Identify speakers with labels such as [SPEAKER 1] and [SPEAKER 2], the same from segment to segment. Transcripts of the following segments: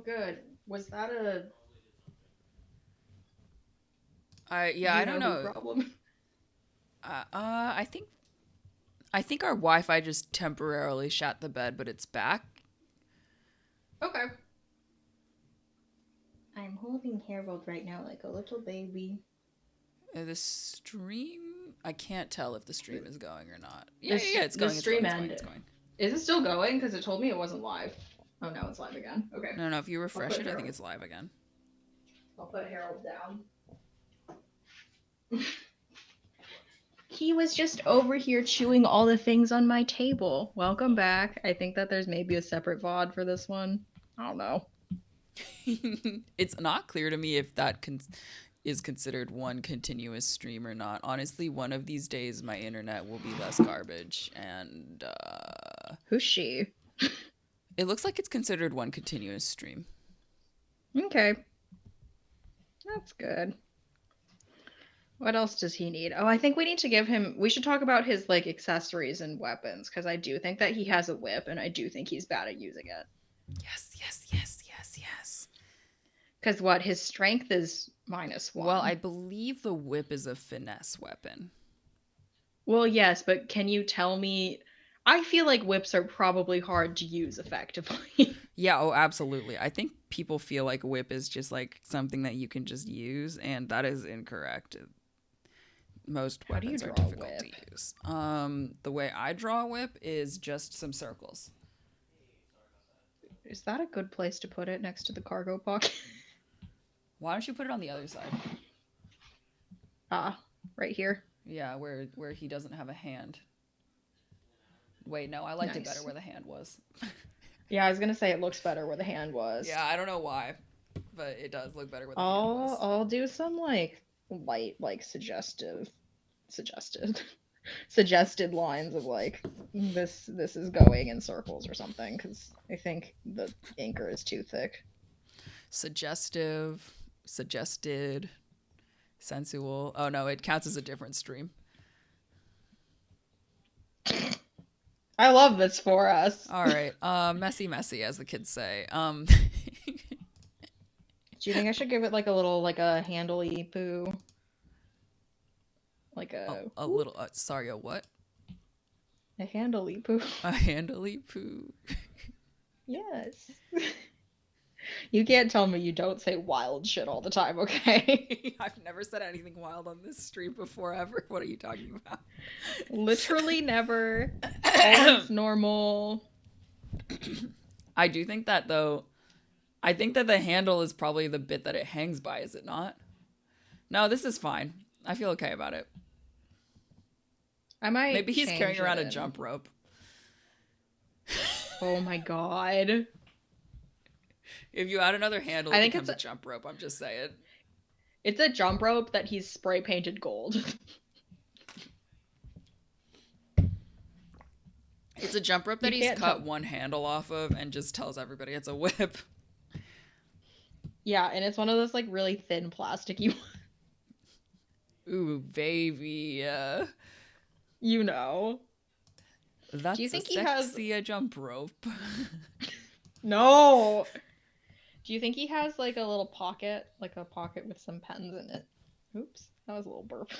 [SPEAKER 1] good. Was that a
[SPEAKER 2] I don't
[SPEAKER 1] who
[SPEAKER 2] know.
[SPEAKER 1] problem?
[SPEAKER 2] I think our Wi-Fi just temporarily shut the bed, but it's back.
[SPEAKER 1] Okay. I'm holding Harold right now like a little baby.
[SPEAKER 2] The stream, I can't tell if the stream is going or not.
[SPEAKER 1] This
[SPEAKER 2] It's
[SPEAKER 1] the
[SPEAKER 2] going. It's going.
[SPEAKER 1] stream
[SPEAKER 2] It's going. It's
[SPEAKER 1] ended.
[SPEAKER 2] going.
[SPEAKER 1] Is it still going? Because it told me it wasn't live. Oh, now it's live again. Okay.
[SPEAKER 2] No, if you
[SPEAKER 1] I'll
[SPEAKER 2] refresh
[SPEAKER 1] put
[SPEAKER 2] it, I think
[SPEAKER 1] Harold.
[SPEAKER 2] it's live again.
[SPEAKER 1] I'll put Harold down. He was just over here chewing all the things on my table. Welcome back. I think that there's maybe a separate VOD for this one. I don't know.
[SPEAKER 2] It's not clear to me if that is considered one continuous stream or not. Honestly, one of these days my internet will be less garbage, and
[SPEAKER 1] Who's she?
[SPEAKER 2] it looks like it's considered one continuous stream.
[SPEAKER 1] Okay. That's good. What else does he need? Oh, I think we need to give him. We should talk about his like accessories and weapons because I do think that he has a whip, and I do think he's bad at using it.
[SPEAKER 2] Yes.
[SPEAKER 1] Because what his strength is -1.
[SPEAKER 2] Well, I believe the whip is a finesse weapon.
[SPEAKER 1] Well, yes, but can you tell me? I feel like whips are probably hard to use effectively.
[SPEAKER 2] Yeah, oh, absolutely. I think people feel like whip is just like something that you can just use, and that is incorrect. Most
[SPEAKER 1] How do you
[SPEAKER 2] weapons are
[SPEAKER 1] draw a
[SPEAKER 2] difficult to
[SPEAKER 1] whip?
[SPEAKER 2] use. The way I draw a whip is just some circles.
[SPEAKER 1] Is that a good place to put it next to the cargo pocket?
[SPEAKER 2] Why don't you put it on the other side?
[SPEAKER 1] Right here.
[SPEAKER 2] Yeah, where he doesn't have a hand. Wait, no, I liked it better where the hand was.
[SPEAKER 1] Yeah, I was gonna say it looks better where the hand was.
[SPEAKER 2] Yeah, I don't know why, but it does look better where the hand was.
[SPEAKER 1] I'll do some like light, like suggested lines of like this is going in circles or something because I think the anchor is too thick.
[SPEAKER 2] Suggested, sensual. Oh no, it counts as a different stream.
[SPEAKER 1] I love this for us.
[SPEAKER 2] All right, messy, as the kids say.
[SPEAKER 1] Do you think I should give it like a little like a handly poo? Like
[SPEAKER 2] a little. Sorry, a what?
[SPEAKER 1] A handly poo.
[SPEAKER 2] A handily poo.
[SPEAKER 1] Yes. You can't tell me you don't say wild shit all the time, okay?
[SPEAKER 2] I've never said anything wild on this stream before, ever. What are you talking about?
[SPEAKER 1] Literally never. Always normal.
[SPEAKER 2] I do think that, though, I think that the handle is probably the bit that it hangs by, is it not? No, this is fine. I feel okay about it.
[SPEAKER 1] I might.
[SPEAKER 2] Maybe he's carrying around a jump rope.
[SPEAKER 1] Oh my god.
[SPEAKER 2] If you add another handle, it becomes a jump rope. I'm just saying.
[SPEAKER 1] It's a jump rope that he's spray painted gold.
[SPEAKER 2] It's a jump rope that he's cut one handle off of and just tells everybody it's a whip.
[SPEAKER 1] Yeah, and it's one of those like really thin plasticky ones.
[SPEAKER 2] Ooh, baby.
[SPEAKER 1] You know.
[SPEAKER 2] That's a jump rope.
[SPEAKER 1] No. Do you think he has like a little pocket, like a pocket with some pens in it? Oops, that was a little burp.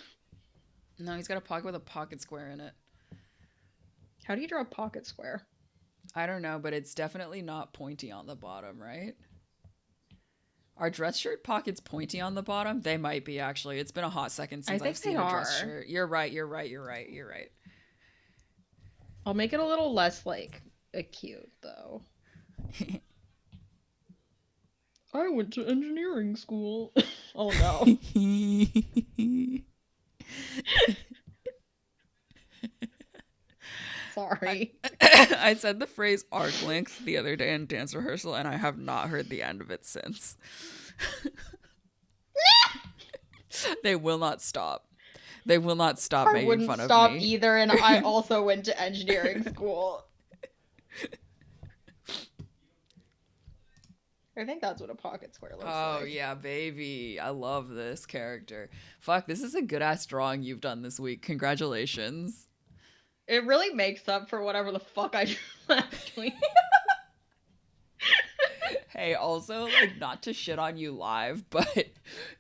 [SPEAKER 2] No, he's got a pocket with a pocket square in it.
[SPEAKER 1] How do you draw a pocket square?
[SPEAKER 2] I don't know, but it's definitely not pointy on the bottom, right? Are dress shirt pockets pointy on the bottom? They might be, actually. It's been a hot second since I've seen a dress shirt. You're right.
[SPEAKER 1] I'll make it a little less like acute though. I went to engineering school. Oh no. Sorry.
[SPEAKER 2] I said the phrase arc length the other day in dance rehearsal, and I have not heard the end of it since. They will not stop. They will not stop making fun of me. I wouldn't stop
[SPEAKER 1] either, and I also went to engineering school. I think that's what a pocket square looks like.
[SPEAKER 2] Oh, yeah, baby. I love this character. Fuck, this is a good-ass drawing you've done this week. Congratulations.
[SPEAKER 1] It really makes up for whatever the fuck I drew last week.
[SPEAKER 2] Hey, also, like, not to shit on you live, but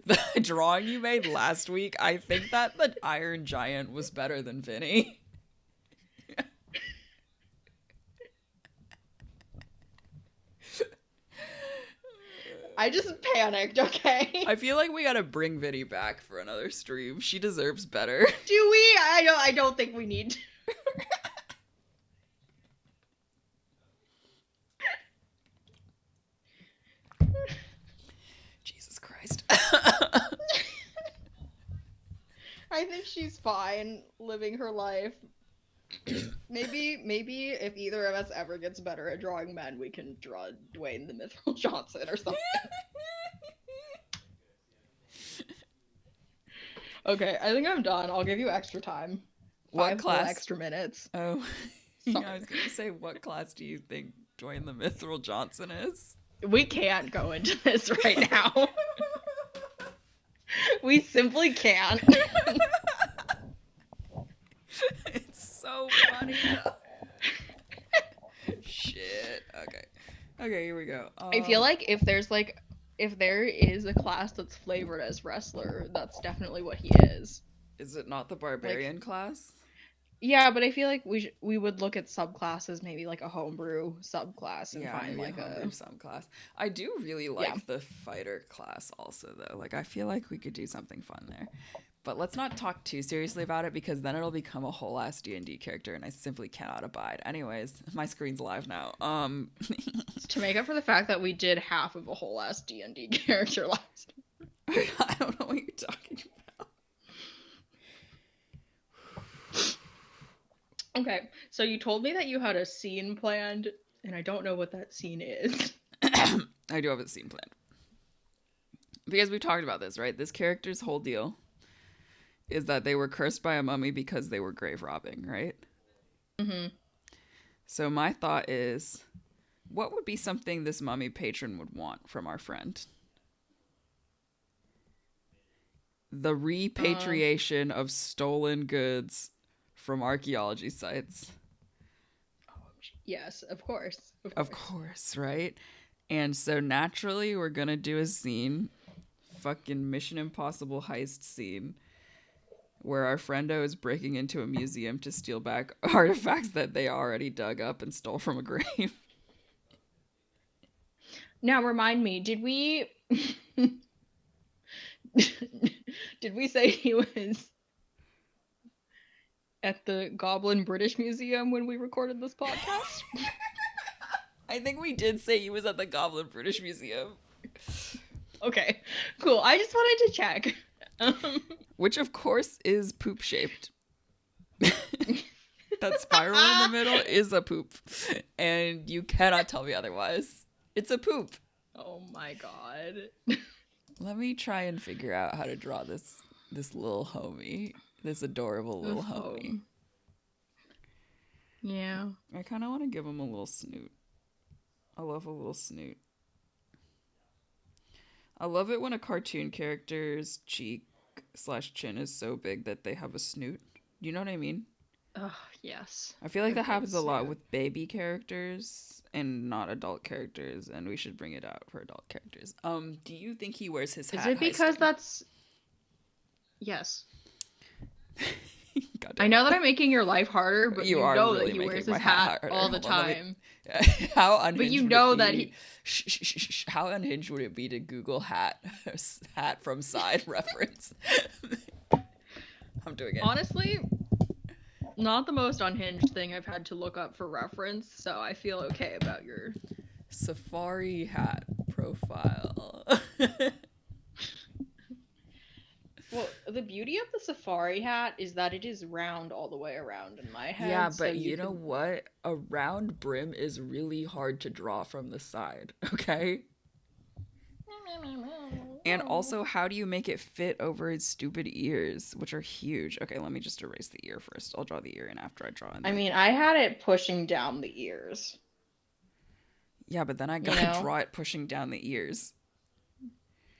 [SPEAKER 2] the drawing you made last week, I think that the Iron Giant was better than Vinny.
[SPEAKER 1] I just panicked, okay?
[SPEAKER 2] I feel like we gotta bring Vinny back for another stream. She deserves better.
[SPEAKER 1] Do we? I don't think we need to.
[SPEAKER 2] Jesus Christ.
[SPEAKER 1] I think she's fine living her life. Maybe if either of us ever gets better at drawing men, we can draw Dwayne the Mithril Johnson or something. Okay, I think I'm done. I'll give you extra time.
[SPEAKER 2] What class?
[SPEAKER 1] Extra minutes.
[SPEAKER 2] Oh, yeah, I was gonna say, what class do you think Dwayne the Mithril Johnson is?
[SPEAKER 1] We can't go into this right now. We simply can't.
[SPEAKER 2] It's so funny. Shit. Okay, here we go.
[SPEAKER 1] I feel like if there is a class that's flavored as wrestler, that's definitely what he is.
[SPEAKER 2] Is it not the barbarian class?
[SPEAKER 1] Yeah, but I feel like we would look at subclasses, maybe like a homebrew subclass, and find like a
[SPEAKER 2] homebrew subclass. I do really like the fighter class also, though. Like, I feel like we could do something fun there. But let's not talk too seriously about it, because then it'll become a whole ass D&D character, and I simply cannot abide. Anyways, my screen's live now.
[SPEAKER 1] To make up for the fact that we did half of a whole ass D&D character last.
[SPEAKER 2] I don't know what you're talking about.
[SPEAKER 1] Okay, so you told me that you had a scene planned, and I don't know what that scene is.
[SPEAKER 2] I do have a scene planned. Because we talked about this, right? This character's whole deal is that they were cursed by a mummy because they were grave robbing, right?
[SPEAKER 1] Mm-hmm.
[SPEAKER 2] So my thought is, what would be something this mummy patron would want from our friend? The repatriation of stolen goods from archaeology sites.
[SPEAKER 1] Yes, of course.
[SPEAKER 2] Of course, right? And so naturally we're gonna do a scene, fucking Mission Impossible heist scene, where our friendo is breaking into a museum to steal back artifacts that they already dug up and stole from a grave.
[SPEAKER 1] Now remind me, did we say he was at the Goblin British Museum when we recorded this podcast?
[SPEAKER 2] I think we did say he was at the Goblin British Museum.
[SPEAKER 1] Okay, cool. I just wanted to check.
[SPEAKER 2] Which, of course, is poop-shaped. That spiral in the middle is a poop. And you cannot tell me otherwise. It's a poop.
[SPEAKER 1] Oh my god.
[SPEAKER 2] Let me try and figure out how to draw this little homie. This adorable little homie.
[SPEAKER 1] Yeah.
[SPEAKER 2] I kind of want to give him a little snoot. I love a little snoot. I love it when a cartoon character's cheek/chin is so big that they have a snoot. You know what I mean?
[SPEAKER 1] Oh, yes.
[SPEAKER 2] I feel like that happens a lot with baby characters and not adult characters, and we should bring it out for adult characters. Do you think he wears his hat?
[SPEAKER 1] Is it because that's... Yes.
[SPEAKER 2] God
[SPEAKER 1] I know that I'm making your life harder, but you know really that he wears his hat all the time.
[SPEAKER 2] How unhinged
[SPEAKER 1] but you know
[SPEAKER 2] would it
[SPEAKER 1] that
[SPEAKER 2] be? How unhinged would it be to Google hat from side reference? I'm doing it.
[SPEAKER 1] Honestly, not the most unhinged thing I've had to look up for reference, so I feel okay about your
[SPEAKER 2] safari hat profile.
[SPEAKER 1] Well, the beauty of the safari hat is that it is round all the way around in my head.
[SPEAKER 2] Yeah, but you know what? A round brim is really hard to draw from the side, okay? And also, how do you make it fit over his stupid ears, which are huge? Okay, let me just erase the ear first. I'll draw the ear in after I draw in.
[SPEAKER 1] I mean, I had it pushing down the ears.
[SPEAKER 2] Yeah, but then I gotta draw it pushing down the ears.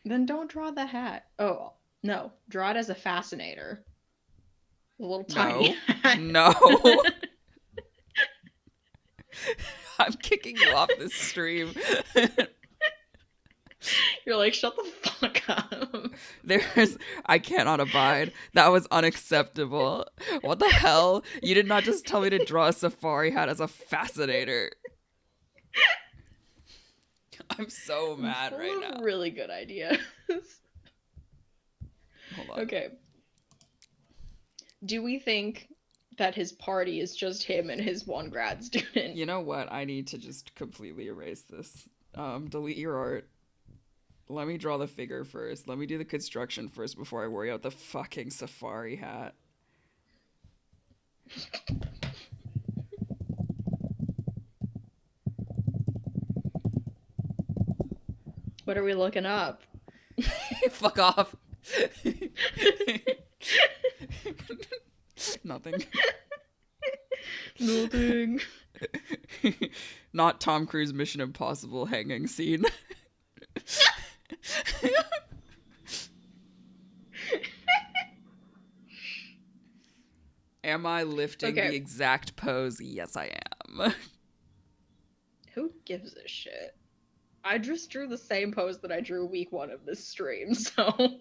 [SPEAKER 1] Then don't draw the hat. Oh, no. Draw it as a fascinator. A little tiny hat.
[SPEAKER 2] No. I'm kicking you off this stream.
[SPEAKER 1] You're like, shut the fuck up.
[SPEAKER 2] There's, I cannot abide. That was unacceptable. What the hell? You did not just tell me to draw a safari hat as a fascinator. I'm so
[SPEAKER 1] I'm
[SPEAKER 2] mad right
[SPEAKER 1] full
[SPEAKER 2] now.
[SPEAKER 1] of really good ideas.
[SPEAKER 2] Hold on.
[SPEAKER 1] Okay. Do we think that his party is just him and his one grad student?
[SPEAKER 2] You know what? I need to just completely erase this. Delete your art. Let me draw the figure first. Let me do the construction first before I worry about the fucking safari hat.
[SPEAKER 1] What are we looking up?
[SPEAKER 2] Fuck off. Nothing.
[SPEAKER 1] Nothing.
[SPEAKER 2] Not Tom Cruise Mission Impossible hanging scene. Am I lifting
[SPEAKER 1] Okay.
[SPEAKER 2] the exact pose? Yes, I am.
[SPEAKER 1] Who gives a shit? I just drew the same pose that I drew week 1 of this stream, so...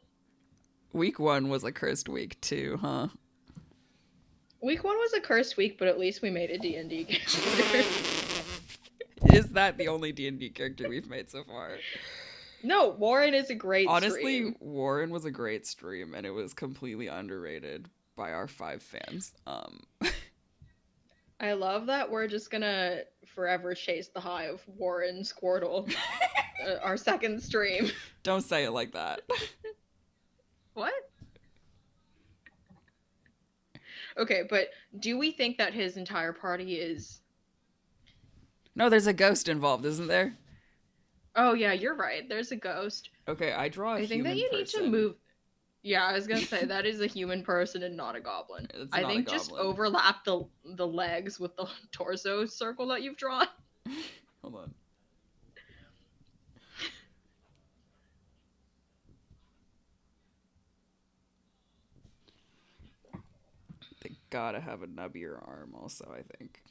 [SPEAKER 2] Week 1 was a cursed week too, huh?
[SPEAKER 1] Week 1 was a cursed week, but at least we made a D&D character.
[SPEAKER 2] Is that the only D&D character we've made so far?
[SPEAKER 1] No, Warren is a great
[SPEAKER 2] Honestly,
[SPEAKER 1] stream.
[SPEAKER 2] Warren was a great stream, and it was completely underrated by our 5 fans.
[SPEAKER 1] I love that we're just gonna forever chase the high of Warren Squirtle. Our second stream.
[SPEAKER 2] Don't say it like that.
[SPEAKER 1] What? Okay, but do we think that his entire party is...
[SPEAKER 2] No, there's a ghost involved, isn't there?
[SPEAKER 1] Oh yeah, you're right. There's a ghost.
[SPEAKER 2] Okay, I draw a
[SPEAKER 1] I think that
[SPEAKER 2] human
[SPEAKER 1] you
[SPEAKER 2] person.
[SPEAKER 1] need to move... Yeah, I was gonna say, that is a human person and not a goblin.
[SPEAKER 2] It's
[SPEAKER 1] I
[SPEAKER 2] not a
[SPEAKER 1] think just
[SPEAKER 2] goblin.
[SPEAKER 1] overlap the legs with the torso circle that you've drawn.
[SPEAKER 2] Hold on. They gotta have a nubbier arm also, I think.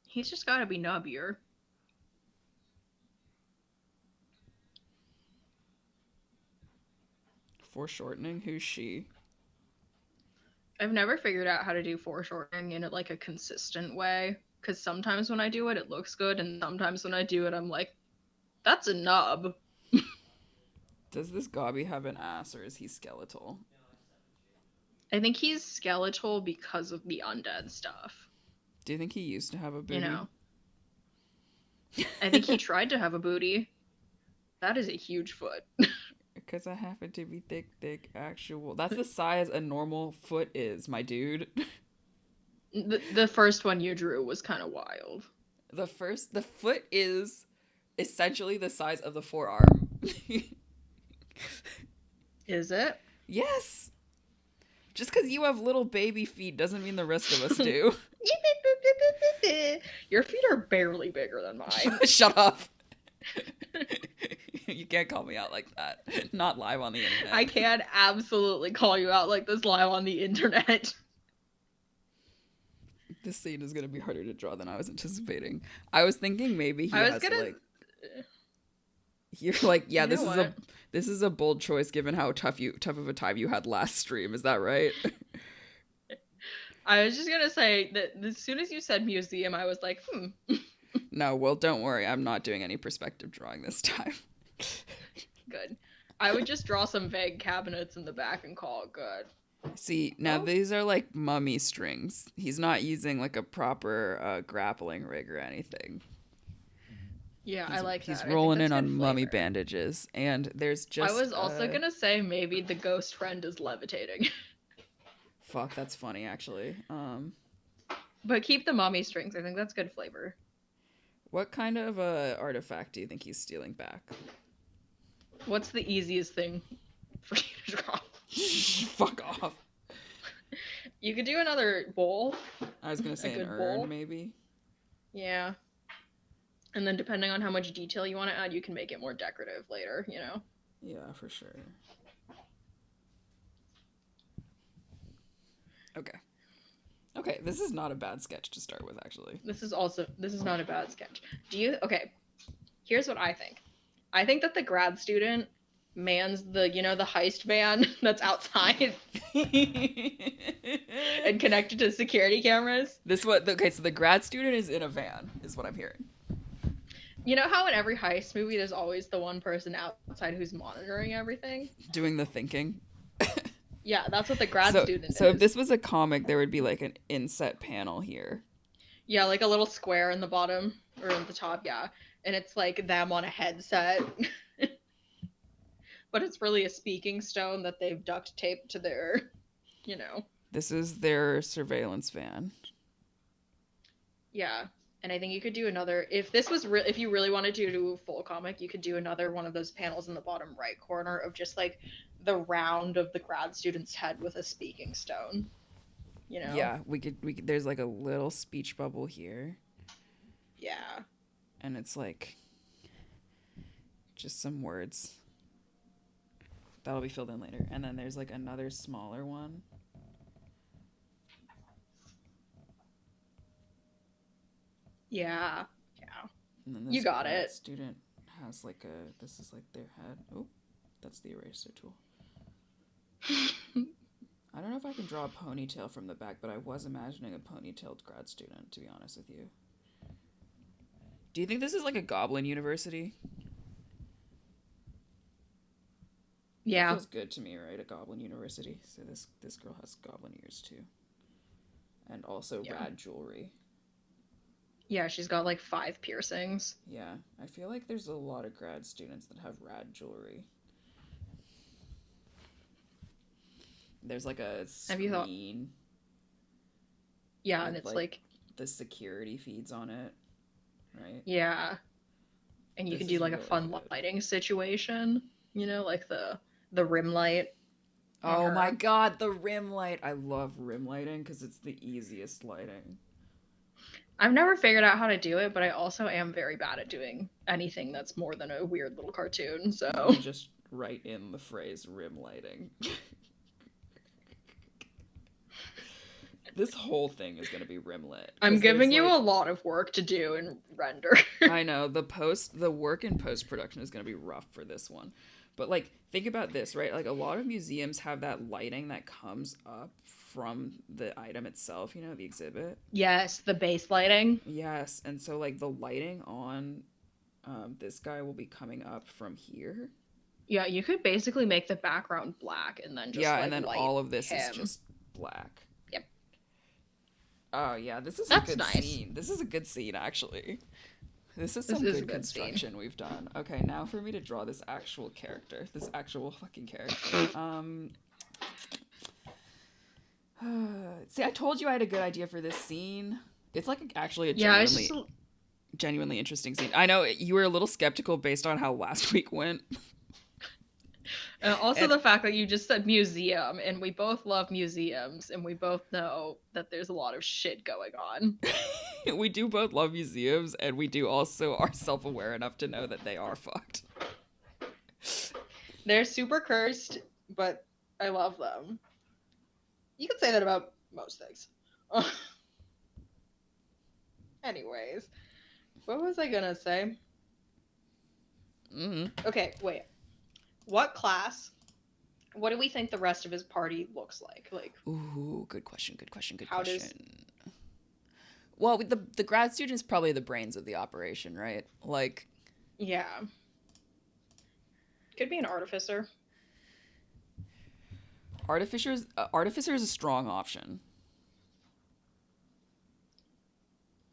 [SPEAKER 1] He's just gotta be nubbier.
[SPEAKER 2] Foreshortening? Who's she?
[SPEAKER 1] I've never figured out how to do foreshortening in like a consistent way. Because sometimes when I do it, it looks good, and sometimes when I do it, I'm like, that's a nub.
[SPEAKER 2] Does this gobby have an ass, or is he skeletal?
[SPEAKER 1] I think he's skeletal because of the undead stuff.
[SPEAKER 2] Do you think he used to have a booty?
[SPEAKER 1] You know? I think he tried to have a booty. That is a huge foot.
[SPEAKER 2] Because I happen to be thick, actual. That's the size a normal foot is, my dude.
[SPEAKER 1] The first one you drew was kind of wild.
[SPEAKER 2] The foot is essentially the size of the forearm.
[SPEAKER 1] Is it?
[SPEAKER 2] Yes. Just because you have little baby feet doesn't mean the rest of us do.
[SPEAKER 1] Your feet are barely bigger than mine.
[SPEAKER 2] Shut up. You can't call me out like that. Not live on the internet.
[SPEAKER 1] I can absolutely call you out like this live on the internet.
[SPEAKER 2] This scene is going to be harder to draw than I was anticipating. I was thinking maybe he has to, like... You're like, yeah, this is a bold choice given how tough of a time you had last stream. Is that right?
[SPEAKER 1] I was just gonna say that as soon as you said museum, I was like,
[SPEAKER 2] No, well, don't worry. I'm not doing any perspective drawing this time.
[SPEAKER 1] Good. I would just draw some vague cabinets in the back and call it good.
[SPEAKER 2] See, now these are like mummy strings. He's not using like a proper grappling rig or anything.
[SPEAKER 1] Yeah, I like that.
[SPEAKER 2] He's rolling in on mummy bandages, and there's just...
[SPEAKER 1] I was also gonna say maybe the ghost friend is levitating.
[SPEAKER 2] Fuck, that's funny, actually.
[SPEAKER 1] But keep the mummy strings. I think that's good flavor.
[SPEAKER 2] What kind of artifact do you think he's stealing back?
[SPEAKER 1] What's the easiest thing for you to draw?
[SPEAKER 2] Fuck off.
[SPEAKER 1] You could do another bowl.
[SPEAKER 2] I was gonna say an urn, bowl. Maybe.
[SPEAKER 1] Yeah. And then depending on how much detail you want to add, you can make it more decorative later, you know?
[SPEAKER 2] Yeah, for sure. Okay, this is not a bad sketch to start with, actually.
[SPEAKER 1] This is not a bad sketch. Okay, here's what I think. I think that the grad student mans the, the heist van that's outside and connected to security cameras.
[SPEAKER 2] Okay, so the grad student is in a van, is what I'm hearing.
[SPEAKER 1] You know how in every heist movie there's always the one person outside who's monitoring everything?
[SPEAKER 2] Doing the thinking.
[SPEAKER 1] Yeah, that's what the grad
[SPEAKER 2] So
[SPEAKER 1] student
[SPEAKER 2] so if
[SPEAKER 1] is.
[SPEAKER 2] this was a comic, there would be like an inset panel here.
[SPEAKER 1] Yeah, like a little square in the bottom or in the top, yeah. And it's like them on a headset. But it's really a speaking stone that they've duct taped to their, you know.
[SPEAKER 2] This is their surveillance van.
[SPEAKER 1] Yeah. And I think you could do another if you really wanted to do a full comic, you could do another one of those panels in the bottom right corner of just like the round of the grad student's head with a speaking stone. You know?
[SPEAKER 2] Yeah, we could there's like a little speech bubble here,
[SPEAKER 1] Yeah.
[SPEAKER 2] and it's like just some words. That'll be filled in later. And then there's like another smaller one.
[SPEAKER 1] Yeah. Yeah.
[SPEAKER 2] And then
[SPEAKER 1] You
[SPEAKER 2] this
[SPEAKER 1] got
[SPEAKER 2] grad
[SPEAKER 1] it.
[SPEAKER 2] student has like this is like their head. Oh, that's the eraser tool. I don't know if I can draw a ponytail from the back, but I was imagining a ponytailed grad student, to be honest with you. Do you think this is like a goblin university? That
[SPEAKER 1] Yeah.
[SPEAKER 2] feels good to me, right? A goblin university. So this girl has goblin ears too. And also
[SPEAKER 1] Yeah.
[SPEAKER 2] rad jewelry.
[SPEAKER 1] Yeah, she's got like 5 piercings.
[SPEAKER 2] Yeah, I feel like there's a lot of grad students that have rad jewelry. There's like a
[SPEAKER 1] Have you thought?
[SPEAKER 2] screen
[SPEAKER 1] Yeah, and
[SPEAKER 2] with
[SPEAKER 1] it's
[SPEAKER 2] like
[SPEAKER 1] like,
[SPEAKER 2] the security feeds on it, right?
[SPEAKER 1] yeah. And you
[SPEAKER 2] This
[SPEAKER 1] could do
[SPEAKER 2] is
[SPEAKER 1] like a
[SPEAKER 2] really
[SPEAKER 1] fun
[SPEAKER 2] good.
[SPEAKER 1] lighting situation, like the rim light on
[SPEAKER 2] Oh my
[SPEAKER 1] her.
[SPEAKER 2] god, the rim light. I love rim lighting because it's the easiest lighting.
[SPEAKER 1] I've never figured out how to do it, but I also am very bad at doing anything that's more than a weird little cartoon.
[SPEAKER 2] I'm
[SPEAKER 1] So
[SPEAKER 2] gonna just write in the phrase rim lighting. This whole thing is gonna be rim lit
[SPEAKER 1] I'm
[SPEAKER 2] because there's
[SPEAKER 1] giving you a
[SPEAKER 2] like
[SPEAKER 1] lot of work to do and render.
[SPEAKER 2] I know the work in post production is gonna be rough for this one, but like think about this, right? Like a lot of museums have that lighting that comes up from the item itself, the exhibit.
[SPEAKER 1] Yes, the base lighting.
[SPEAKER 2] Yes, and so like the lighting on this guy will be coming up from here.
[SPEAKER 1] Yeah, you could basically make the background black and then just
[SPEAKER 2] Yeah, and
[SPEAKER 1] like
[SPEAKER 2] then
[SPEAKER 1] light
[SPEAKER 2] all of this is
[SPEAKER 1] him.
[SPEAKER 2] just black.
[SPEAKER 1] Yep.
[SPEAKER 2] Oh yeah, this is a
[SPEAKER 1] That's
[SPEAKER 2] good
[SPEAKER 1] nice.
[SPEAKER 2] scene. This is a good scene actually. This is
[SPEAKER 1] This
[SPEAKER 2] some
[SPEAKER 1] is a
[SPEAKER 2] good
[SPEAKER 1] good scene.
[SPEAKER 2] construction we've done. Okay, now for me to draw this actual character, this actual fucking character. See, I told you I had a good idea for this scene. It's like actually a
[SPEAKER 1] Yeah, it's just
[SPEAKER 2] genuinely interesting scene. I know you were a little skeptical based on how last week went.
[SPEAKER 1] also
[SPEAKER 2] And
[SPEAKER 1] the fact that you just said museum, and we both love museums, and we both know that there's a lot of shit going on.
[SPEAKER 2] we do both love museums, and we do also are self-aware enough to know that they are fucked.
[SPEAKER 1] They're super cursed, but I love them. You could say that about most things. Anyways, what was I gonna say?
[SPEAKER 2] Mm-hmm.
[SPEAKER 1] Okay, wait. What class? What do we think the rest of his party looks like? Like,
[SPEAKER 2] Ooh, good question. Good question. Good
[SPEAKER 1] how
[SPEAKER 2] question.
[SPEAKER 1] does?
[SPEAKER 2] Well, the grad student is probably the brains of the operation, right? Like,
[SPEAKER 1] Yeah, could be an artificer.
[SPEAKER 2] artificer is a strong option.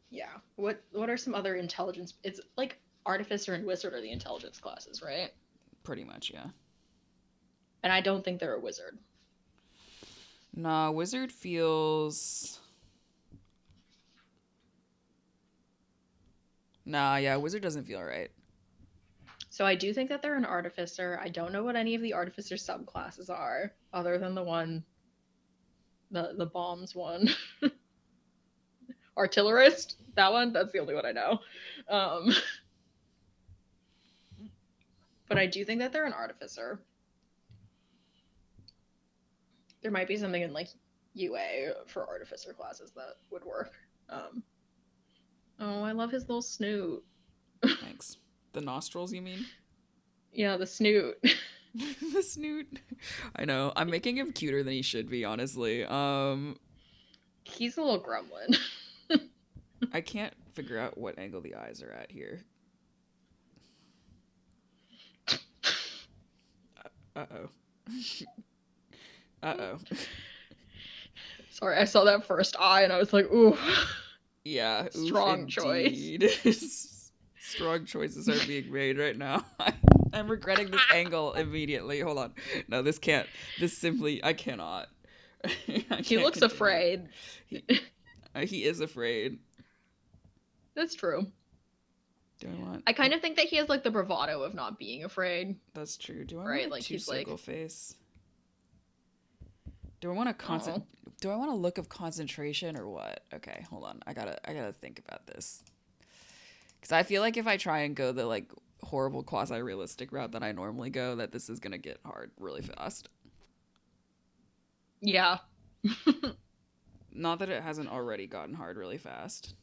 [SPEAKER 1] Yeah. What are some other intelligence? It's like artificer and wizard are the intelligence classes, right?
[SPEAKER 2] Pretty much, yeah.
[SPEAKER 1] And I don't think they're a wizard.
[SPEAKER 2] Nah, wizard feels. Nah, yeah, wizard doesn't feel right.
[SPEAKER 1] So I do think that they're an artificer. I don't know what any of the artificer subclasses are, other than the bombs one. Artillerist, that one. That's the only one I know. But I do think that they're an artificer. There might be something in like UA for artificer classes that would work. Oh, I love his little snoot.
[SPEAKER 2] Thanks. The nostrils, you mean?
[SPEAKER 1] Yeah, the snoot.
[SPEAKER 2] The snoot. I know. I'm making him cuter than he should be, honestly.
[SPEAKER 1] He's a little gremlin.
[SPEAKER 2] I can't figure out what angle the eyes are at here. Uh-oh. Uh-oh.
[SPEAKER 1] Sorry, I saw that first eye and I was like, ooh.
[SPEAKER 2] Yeah, oof
[SPEAKER 1] Strong choice.
[SPEAKER 2] indeed. Strong choices are being made right now. I'm regretting this angle immediately. Hold on. No, this can't. This simply, I cannot. I
[SPEAKER 1] He
[SPEAKER 2] can't
[SPEAKER 1] looks
[SPEAKER 2] continue.
[SPEAKER 1] afraid.
[SPEAKER 2] He is afraid.
[SPEAKER 1] That's true.
[SPEAKER 2] Do I want?
[SPEAKER 1] I kind of think that he has like the bravado of not being afraid.
[SPEAKER 2] That's true. Do I
[SPEAKER 1] Right?
[SPEAKER 2] want a
[SPEAKER 1] Like
[SPEAKER 2] two
[SPEAKER 1] he's like,
[SPEAKER 2] circle face? Do I want a
[SPEAKER 1] oh,
[SPEAKER 2] Do I want a look of concentration or what? Okay, hold on. I gotta think about this. Because I feel like if I try and go the like horrible quasi-realistic route that I normally go, that this is gonna get hard really fast.
[SPEAKER 1] yeah.
[SPEAKER 2] Not that it hasn't already gotten hard really fast.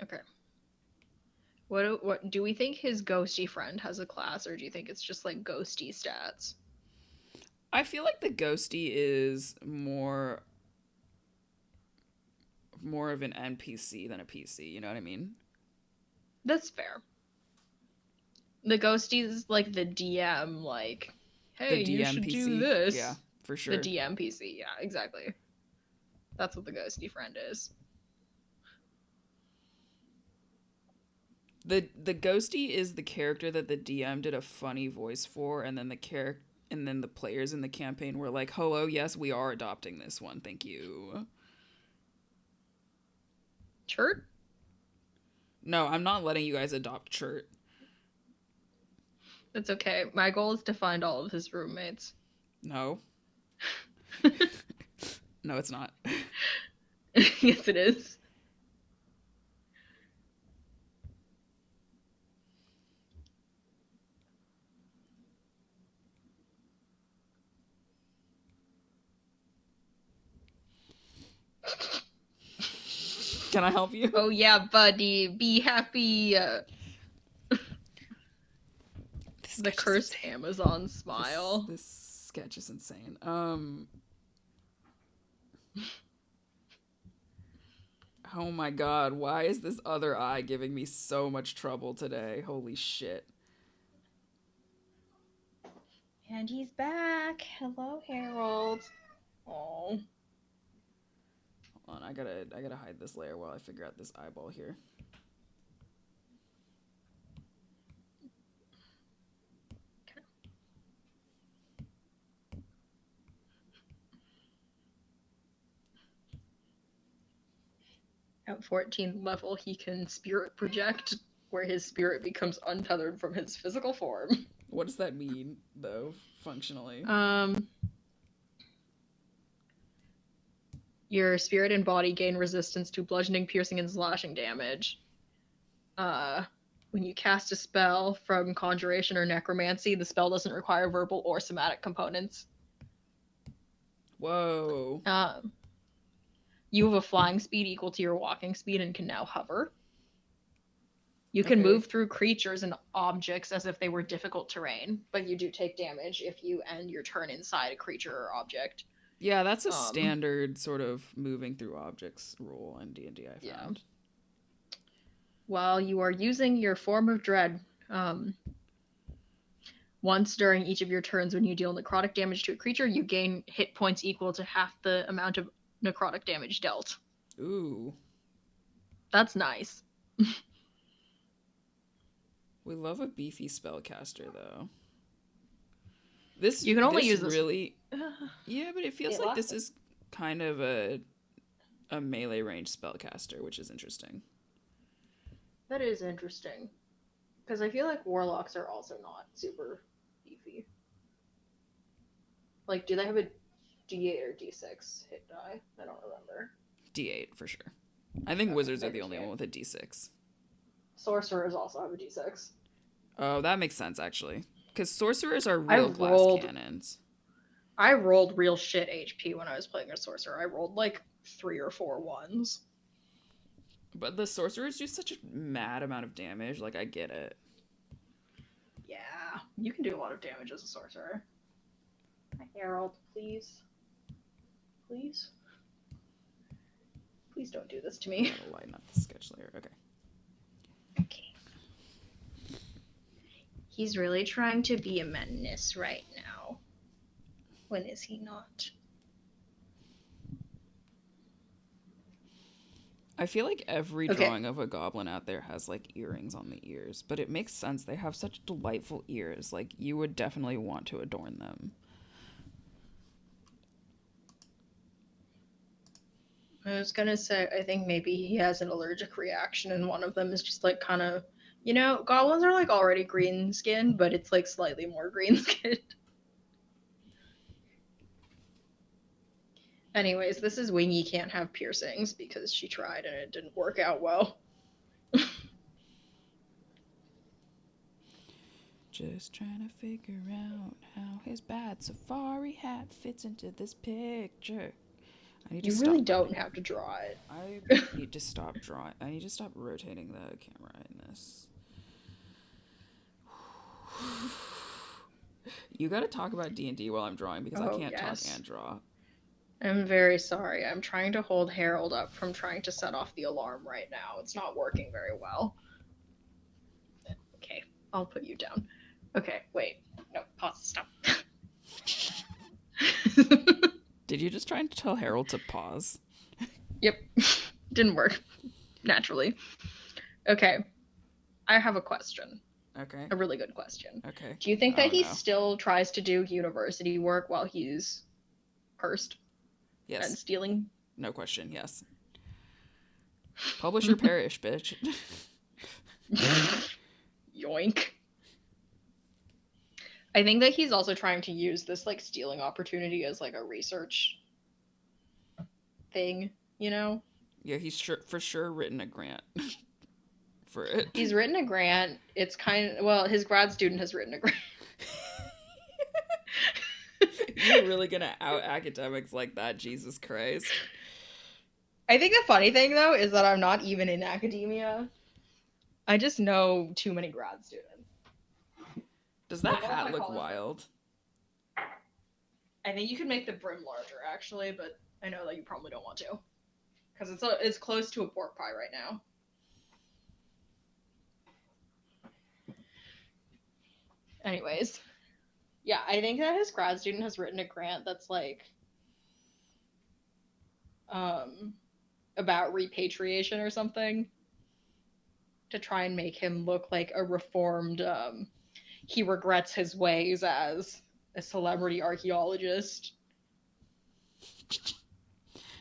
[SPEAKER 1] Okay. What do we think his ghosty friend has a class, or do you think it's just like ghosty stats?
[SPEAKER 2] I feel like the ghosty is more of an NPC than a PC. You know what I mean?
[SPEAKER 1] That's fair. The ghosty's like the DM, like,
[SPEAKER 2] The
[SPEAKER 1] hey, you should do
[SPEAKER 2] DMPC. Yeah,
[SPEAKER 1] this.
[SPEAKER 2] for
[SPEAKER 1] The
[SPEAKER 2] sure.
[SPEAKER 1] DMPC, yeah, exactly. That's what the ghosty friend is.
[SPEAKER 2] The ghosty is the character that the DM did a funny voice for, and then the players in the campaign were like, "Hello, yes, we are adopting this one. Thank you."
[SPEAKER 1] Chert?
[SPEAKER 2] No, I'm not letting you guys adopt Chert.
[SPEAKER 1] That's okay. My goal is to find all of his roommates.
[SPEAKER 2] No. No, it's not.
[SPEAKER 1] Yes, it is.
[SPEAKER 2] Can I help you?
[SPEAKER 1] Oh yeah, buddy, be happy. The cursed Amazon smile.
[SPEAKER 2] This sketch is insane. Oh my god, why is this other eye giving me so much trouble today? Holy shit.
[SPEAKER 1] And he's back. Hello, Harold. Oh.
[SPEAKER 2] Hold on, I gotta hide this layer while I figure out this eyeball here.
[SPEAKER 1] At 14th level, he can spirit project, where his spirit becomes untethered from his physical form.
[SPEAKER 2] What does that mean, though, functionally?
[SPEAKER 1] Your spirit and body gain resistance to bludgeoning, piercing, and slashing damage. When you cast a spell from conjuration or necromancy, the spell doesn't require verbal or somatic components.
[SPEAKER 2] Whoa.
[SPEAKER 1] You have a flying speed equal to your walking speed and can now hover. You can move through creatures and objects as if they were difficult terrain, but you do take damage if you end your turn inside a creature or object.
[SPEAKER 2] Yeah, that's a standard sort of moving through objects rule in D&D, I found.
[SPEAKER 1] Yeah. While you are using your form of dread, once during each of your turns when you deal necrotic damage to a creature, you gain hit points equal to half the amount of necrotic damage dealt.
[SPEAKER 2] Ooh.
[SPEAKER 1] That's nice.
[SPEAKER 2] We love a beefy spellcaster, though. This
[SPEAKER 1] you can only use this.
[SPEAKER 2] Really. Yeah, but it feels like this is kind of a melee range spellcaster, which is interesting.
[SPEAKER 1] That is interesting, because I feel like warlocks are also not super beefy. Like, do they have a D8 or D6 hit die? I don't remember.
[SPEAKER 2] D8 for sure. I think wizards are the only one with a D6.
[SPEAKER 1] Sorcerers also have a D6.
[SPEAKER 2] Oh, that makes sense, actually. Because sorcerers are real glass cannons.
[SPEAKER 1] I rolled real shit HP when I was playing a sorcerer. I rolled like 3 or 4 ones.
[SPEAKER 2] But the sorcerers do such a mad amount of damage. Like, I get it.
[SPEAKER 1] Yeah, you can do a lot of damage as a sorcerer. Harold, please. Please? Please don't do this to me.
[SPEAKER 2] I'll lighten up the sketch layer. Okay.
[SPEAKER 1] Okay. He's really trying to be a menace right now. When is he not?
[SPEAKER 2] I feel like every drawing of a goblin out there has like earrings on the ears, but it makes sense. They have such delightful ears. Like, you would definitely want to adorn them.
[SPEAKER 1] I was gonna say, I think maybe he has an allergic reaction, and one of them is just like kind of, goblins are like already green skinned, but it's like slightly more green skinned. Anyways, this is Wingy can't have piercings because she tried and it didn't work out well.
[SPEAKER 2] Just trying to figure out how his bad safari hat fits into this picture.
[SPEAKER 1] You really don't have to draw it.
[SPEAKER 2] I need to stop drawing. I need to stop rotating the camera in this. You gotta talk about D&D while I'm drawing because I can't talk and draw.
[SPEAKER 1] I'm very sorry. I'm trying to hold Harold up from trying to set off the alarm right now. It's not working very well. Okay, I'll put you down. Okay, wait. No, pause. Stop.
[SPEAKER 2] Did you just try to tell Harold to pause?
[SPEAKER 1] Yep. Didn't work. Naturally. Okay. I have a question.
[SPEAKER 2] Okay.
[SPEAKER 1] A really good question.
[SPEAKER 2] Okay.
[SPEAKER 1] Do you think that he still tries to do university work while he's cursed?
[SPEAKER 2] Yes.
[SPEAKER 1] And stealing?
[SPEAKER 2] No question, yes. Publish your parish, bitch.
[SPEAKER 1] Yoink. I think that he's also trying to use this like stealing opportunity as like a research thing, Yeah,
[SPEAKER 2] he's for sure written a grant for it.
[SPEAKER 1] He's written a grant. It's his grad student has written a grant.
[SPEAKER 2] You're really gonna out academics like that, Jesus Christ.
[SPEAKER 1] I think the funny thing though is that I'm not even in academia. I just know too many grad students.
[SPEAKER 2] Does that hat look wild?
[SPEAKER 1] I think you could make the brim larger actually, but I know that you probably don't want to. Because it's close to a pork pie right now. Anyways. Yeah, I think that his grad student has written a grant that's like about repatriation or something to try and make him look like a reformed he regrets his ways as a celebrity archaeologist.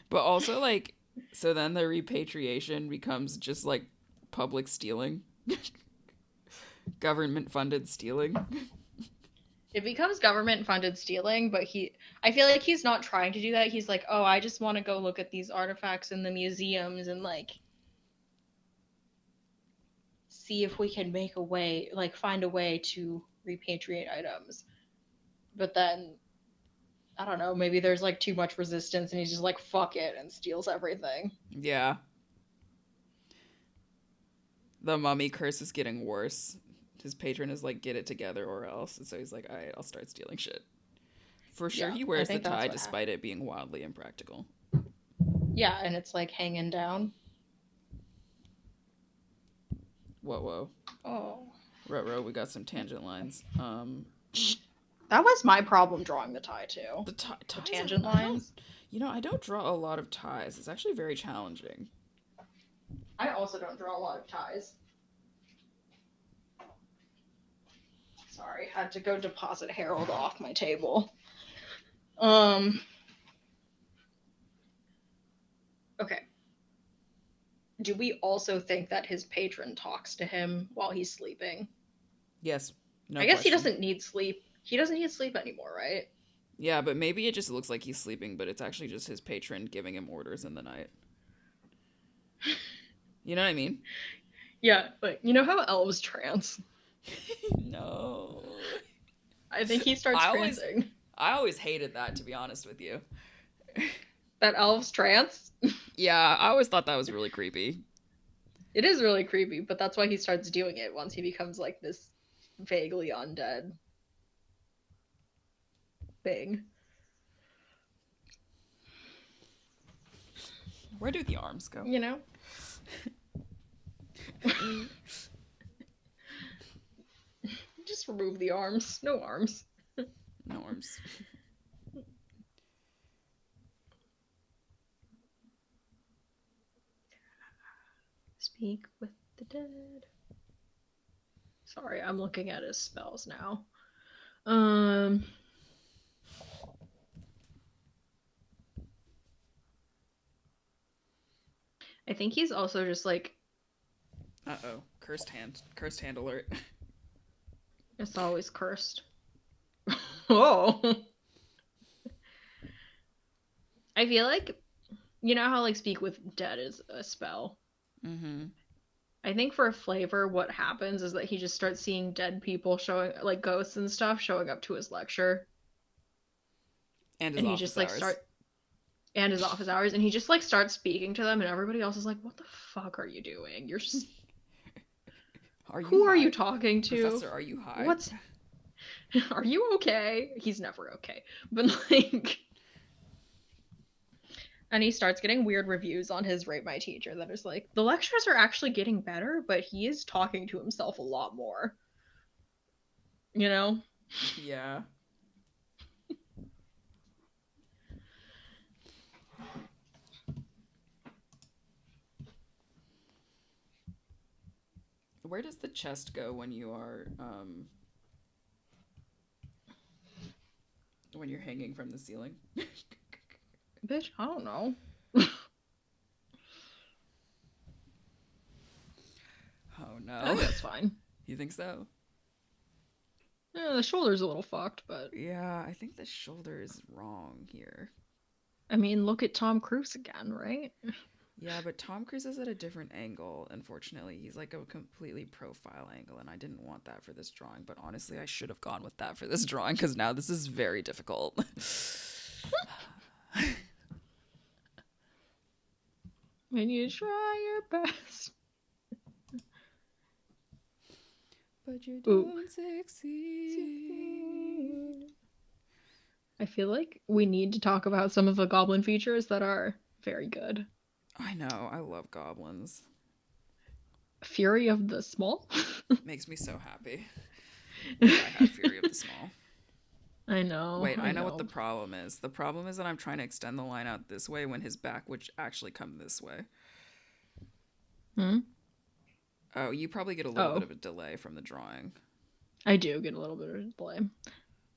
[SPEAKER 2] But also like so then the repatriation becomes just like public stealing. Government funded stealing.
[SPEAKER 1] It becomes government-funded stealing, but I feel like he's not trying to do that. He's like, oh, I just want to go look at these artifacts in the museums and, like, see if we can find a way to repatriate items. But then, I don't know, maybe there's, like, too much resistance and he's just like, fuck it, and steals everything.
[SPEAKER 2] Yeah. The mummy curse is getting worse. His patron is like, get it together or else. And so he's like, all right, I'll start stealing shit. For sure, he wears the tie despite it being wildly impractical.
[SPEAKER 1] Yeah, and it's like hanging down.
[SPEAKER 2] Whoa.
[SPEAKER 1] Oh.
[SPEAKER 2] Ruh-roh, we got some tangent lines.
[SPEAKER 1] That was my problem drawing the tie, too.
[SPEAKER 2] The
[SPEAKER 1] tangent lines.
[SPEAKER 2] I don't draw a lot of ties. It's actually very challenging.
[SPEAKER 1] I also don't draw a lot of ties. Sorry, had to go deposit Harold off my table. Okay. Do we also think that his patron talks to him while he's sleeping?
[SPEAKER 2] Yes.
[SPEAKER 1] No, I guess question. He doesn't need sleep. He doesn't need sleep anymore, right?
[SPEAKER 2] Yeah, but maybe it just looks like he's sleeping, but it's actually just his patron giving him orders in the night. You know what I mean?
[SPEAKER 1] Yeah, but you know how elves trance?
[SPEAKER 2] No.
[SPEAKER 1] I think he starts trancing.
[SPEAKER 2] I always hated that, to be honest with you.
[SPEAKER 1] That elves trance?
[SPEAKER 2] Yeah, I always thought that was really creepy.
[SPEAKER 1] It is really creepy, but that's why he starts doing it once he becomes like this vaguely undead thing.
[SPEAKER 2] Where do the arms go?
[SPEAKER 1] You know? Just remove the arms. No arms.
[SPEAKER 2] No arms.
[SPEAKER 1] Speak with the dead. Sorry, I'm looking at his spells now. I think he's also just like,
[SPEAKER 2] Uh-oh. Cursed hand. Cursed hand alert.
[SPEAKER 1] it's always cursed. Oh. I feel like, you know how like speak with dead is a spell?
[SPEAKER 2] Mm-hmm.
[SPEAKER 1] I think for a flavor, what happens is that he just starts seeing dead people showing, like ghosts and stuff, showing up to his lecture,
[SPEAKER 2] And his
[SPEAKER 1] and he just
[SPEAKER 2] office
[SPEAKER 1] like
[SPEAKER 2] hours.
[SPEAKER 1] and his office hours, and he just like starts speaking to them, and everybody else is like, "What the fuck are you doing? You're just who are you talking to?
[SPEAKER 2] Professor, are you high?
[SPEAKER 1] What's are you okay?" He's never okay, but like. And he starts getting weird reviews on his Rate My Teacher that is like, the lectures are actually getting better, but he is talking to himself a lot more. You know?
[SPEAKER 2] Yeah. Where does the chest go when you are, when you're hanging from the ceiling?
[SPEAKER 1] Bitch, I don't know.
[SPEAKER 2] Oh
[SPEAKER 1] I
[SPEAKER 2] no.
[SPEAKER 1] think that's fine.
[SPEAKER 2] You think so?
[SPEAKER 1] Yeah, the shoulder's a little fucked, but
[SPEAKER 2] Yeah, I think the shoulder is wrong here.
[SPEAKER 1] I mean, look at Tom Cruise again, right?
[SPEAKER 2] Yeah, but Tom Cruise is at a different angle, unfortunately. He's like a completely profile angle, and I didn't want that for this drawing, but honestly, I should have gone with that for this drawing, because now this is very difficult.
[SPEAKER 1] When you try your best.
[SPEAKER 2] But you
[SPEAKER 1] Ooh.
[SPEAKER 2] don't succeed.
[SPEAKER 1] I feel like we need to talk about some of the goblin features that are very good.
[SPEAKER 2] I know, I love goblins.
[SPEAKER 1] Fury of the Small?
[SPEAKER 2] Makes me so happy. Wish I had Fury of the Small.
[SPEAKER 1] I know.
[SPEAKER 2] Wait, I know what the problem is. The problem is that I'm trying to extend the line out this way when his back would actually come this way.
[SPEAKER 1] Hmm?
[SPEAKER 2] Oh, you probably get a little bit of a delay from the drawing.
[SPEAKER 1] I do get a little bit of a delay.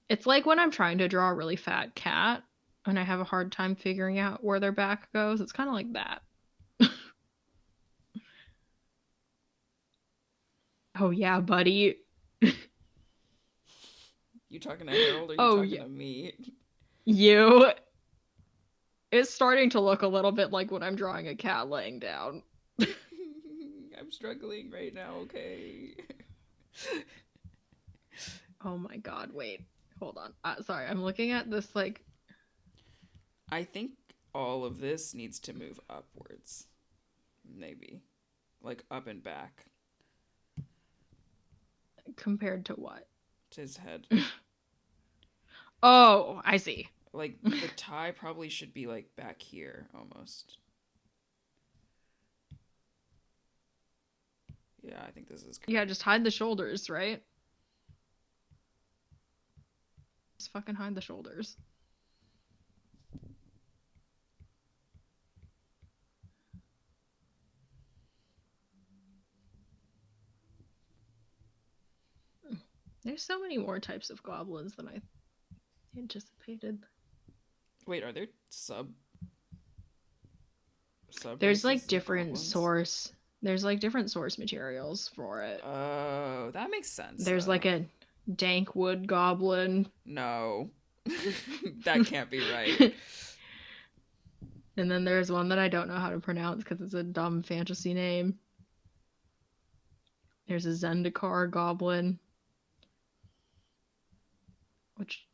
[SPEAKER 1] It's like when I'm trying to draw a really fat cat and I have a hard time figuring out where their back goes. It's kind of like that. Oh yeah, buddy.
[SPEAKER 2] You talking to Harold or you talking to me?
[SPEAKER 1] You. It's starting to look a little bit like when I'm drawing a cat laying down.
[SPEAKER 2] I'm struggling right now, okay?
[SPEAKER 1] Oh my god, wait. Hold on. Sorry, I'm looking at this like...
[SPEAKER 2] I think all of this needs to move upwards. Maybe. Like up and back.
[SPEAKER 1] Compared to what?
[SPEAKER 2] To his head.
[SPEAKER 1] Oh, I see.
[SPEAKER 2] Like, the tie probably should be, like, back here, almost. Yeah, I think this is correct.
[SPEAKER 1] Yeah, just hide the shoulders, right? Just fucking hide the shoulders. There's so many more types of goblins than I anticipated.
[SPEAKER 2] Wait, are there sub
[SPEAKER 1] There's like different source. There's like different source materials for it.
[SPEAKER 2] Oh, that makes sense.
[SPEAKER 1] There's like a dank wood goblin.
[SPEAKER 2] No. That can't be right.
[SPEAKER 1] And then there's one that I don't know how to pronounce because it's a dumb fantasy name. There's a Zendikar goblin. Which,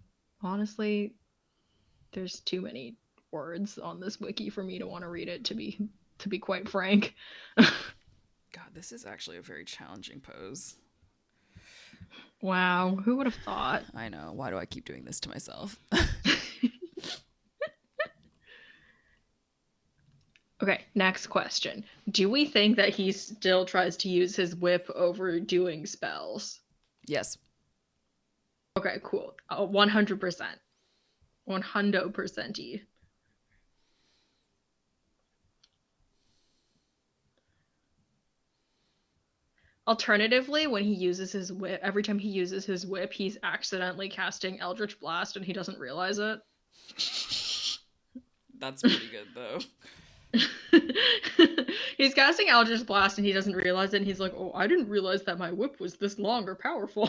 [SPEAKER 1] honestly, there's too many words on this wiki for me to want to read it, to be quite frank.
[SPEAKER 2] God This is actually a very challenging pose.
[SPEAKER 1] Wow, who would have thought?
[SPEAKER 2] I know. Why do I keep doing this to myself?
[SPEAKER 1] Okay, next question. Do we think that he still tries to use his whip over doing spells?
[SPEAKER 2] Yes.
[SPEAKER 1] Okay, cool. 100%. 100%. Alternatively, when he uses his whip, every time he uses his whip, he's accidentally casting Eldritch Blast and he doesn't realize it.
[SPEAKER 2] That's pretty good, though.
[SPEAKER 1] He's casting Eldritch Blast and he doesn't realize it, and he's like, oh, I didn't realize that my whip was this long or powerful.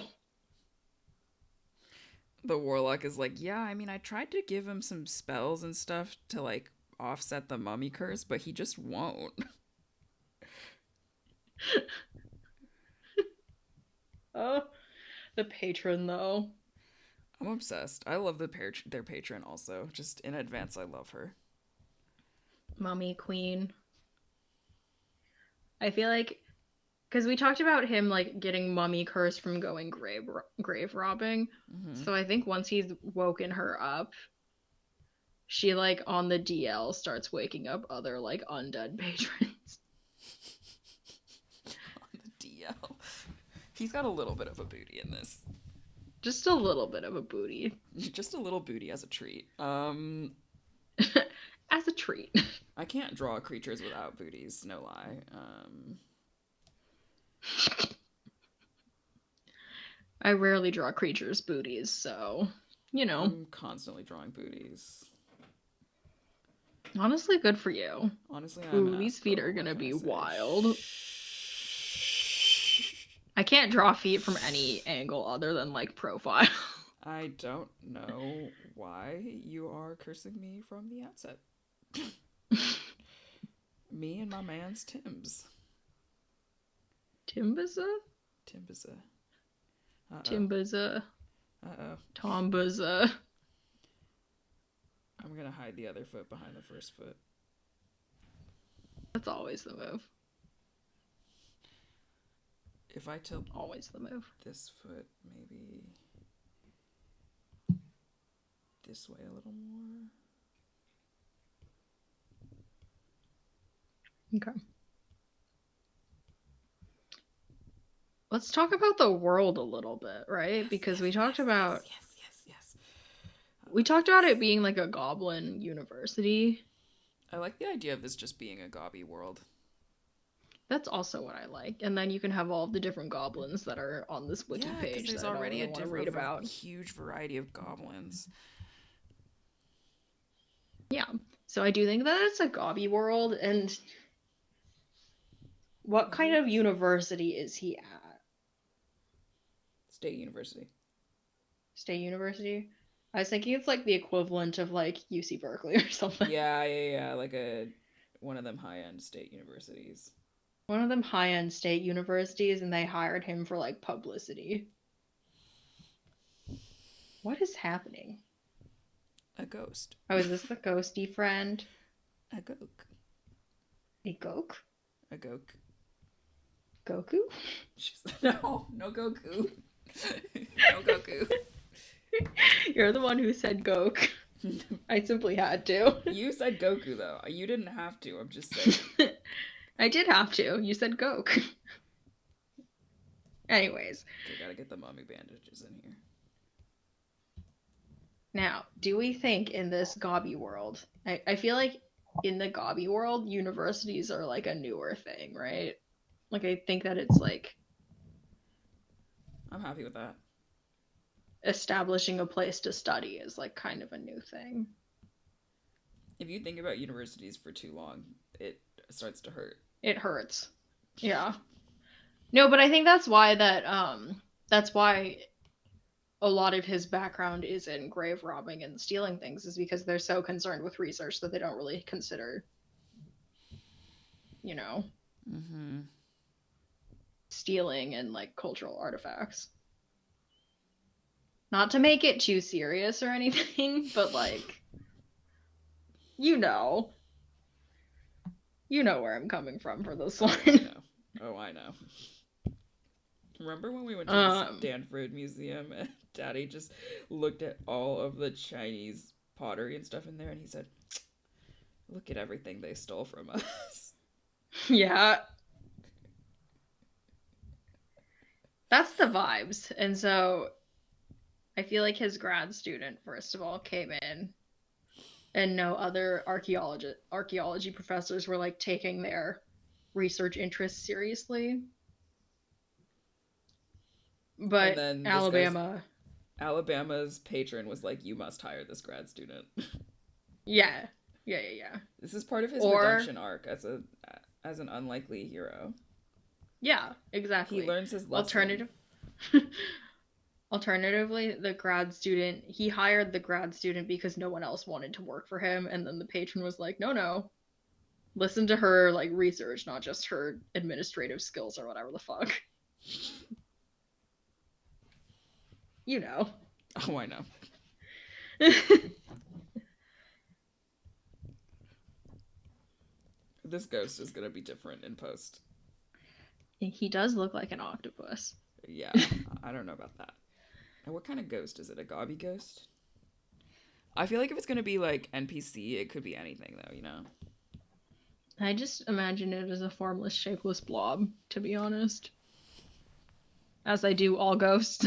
[SPEAKER 2] The warlock is like, yeah, I mean, I tried to give him some spells and stuff to, like, offset the mummy curse, but he just won't.
[SPEAKER 1] Oh, the patron, though.
[SPEAKER 2] I'm obsessed. I love their patron also. Just in advance, I love her.
[SPEAKER 1] Mummy Queen. I feel like, because we talked about him, like, getting mummy curse from going grave robbing.
[SPEAKER 2] Mm-hmm.
[SPEAKER 1] So I think once he's woken her up, she, like, on the DL starts waking up other, like, undead patrons.
[SPEAKER 2] On the DL. He's got a little bit of a booty in this.
[SPEAKER 1] Just a little bit of a booty.
[SPEAKER 2] Just a little booty as a treat.
[SPEAKER 1] As a treat.
[SPEAKER 2] I can't draw creatures without booties, no lie.
[SPEAKER 1] I rarely draw creatures' booties, so, you know.
[SPEAKER 2] I'm constantly drawing booties.
[SPEAKER 1] Honestly, good for you.
[SPEAKER 2] Honestly,
[SPEAKER 1] Ooh, these feet are gonna be wild. I can't draw feet from any angle other than, like, profile.
[SPEAKER 2] I don't know why you are cursing me from the outset. Me and my man's Timbs.
[SPEAKER 1] Timbaza?
[SPEAKER 2] Timbaza. Uh-oh.
[SPEAKER 1] Timbaza.
[SPEAKER 2] Uh-oh.
[SPEAKER 1] Tombaza.
[SPEAKER 2] I'm gonna hide the other foot behind the first foot.
[SPEAKER 1] That's always the move.
[SPEAKER 2] If I tilt
[SPEAKER 1] always the move.
[SPEAKER 2] This foot maybe this way a little more.
[SPEAKER 1] Okay. Let's talk about the world a little bit, right?
[SPEAKER 2] Yes,
[SPEAKER 1] because
[SPEAKER 2] yes,
[SPEAKER 1] we talked
[SPEAKER 2] yes,
[SPEAKER 1] about
[SPEAKER 2] yes.
[SPEAKER 1] We talked about it being like a goblin university.
[SPEAKER 2] I like the idea of this just being a gobby world.
[SPEAKER 1] That's also what I like. And then you can have all of the different goblins that are on this wiki page.
[SPEAKER 2] There's
[SPEAKER 1] that
[SPEAKER 2] already
[SPEAKER 1] I don't read about.
[SPEAKER 2] Huge variety of goblins.
[SPEAKER 1] Yeah. So I do think that it's a gobby world. And what kind of university is he at?
[SPEAKER 2] State University.
[SPEAKER 1] State University? I was thinking it's like the equivalent of like UC Berkeley or something.
[SPEAKER 2] Yeah. Like one of them high-end state universities.
[SPEAKER 1] One of them high-end state universities, and they hired him for like publicity. What is happening?
[SPEAKER 2] A ghost.
[SPEAKER 1] Oh, is this the ghosty friend?
[SPEAKER 2] A goke.
[SPEAKER 1] A goke?
[SPEAKER 2] A goke.
[SPEAKER 1] Goku?
[SPEAKER 2] No Goku. No Goku.
[SPEAKER 1] You're the one who said goke. I simply had to.
[SPEAKER 2] You said Goku, though. You didn't have to. I'm just saying.
[SPEAKER 1] I did have to. You said goke. Anyways.
[SPEAKER 2] Okay, gotta get the mummy bandages in here.
[SPEAKER 1] Now, do we think in this gobby world, I feel like in the gobby world, universities are like a newer thing, right? Like, I think that it's like...
[SPEAKER 2] I'm happy with that.
[SPEAKER 1] Establishing a place to study is like kind of a new thing.
[SPEAKER 2] If you think about universities for too long, it starts to hurt.
[SPEAKER 1] It hurts. Yeah. No, but I think that's why a lot of his background is in grave robbing and stealing things, is because they're so concerned with research that they don't really consider, stealing and like cultural artifacts. Not to make it too serious or anything, but like, you know where I'm coming from for this one.
[SPEAKER 2] Oh, I know. Remember when we went to the
[SPEAKER 1] Um,
[SPEAKER 2] Stanford Museum and Daddy just looked at all of the Chinese pottery and stuff in there and he said, "Look at everything they stole from us."
[SPEAKER 1] yeah, that's the vibes. And so I feel like his grad student, first of all, came in and no other archaeology professors were like taking their research interests seriously.
[SPEAKER 2] And
[SPEAKER 1] But
[SPEAKER 2] then this guy's
[SPEAKER 1] Alabama,
[SPEAKER 2] Alabama's patron was like, "You must hire this grad student."
[SPEAKER 1] yeah, yeah, yeah, yeah.
[SPEAKER 2] This is part of his
[SPEAKER 1] Or
[SPEAKER 2] redemption arc as an unlikely hero.
[SPEAKER 1] yeah,
[SPEAKER 2] He
[SPEAKER 1] exactly.
[SPEAKER 2] learns his lesson.
[SPEAKER 1] Alternative Alternatively, the grad student, he hired the grad student because no one else wanted to work for him, and then the patron was like, "No, no. Listen to her like research, not just her administrative skills or whatever the fuck." You know.
[SPEAKER 2] Oh, I know. This ghost is gonna be different in post.
[SPEAKER 1] He does look like an octopus.
[SPEAKER 2] Yeah, I don't know about that. And what kind of ghost is it? A gobby ghost? I feel like if it's gonna be like NPC, it could be anything though, you know?
[SPEAKER 1] I just imagine it as a formless, shapeless blob, to be honest. As I do all ghosts.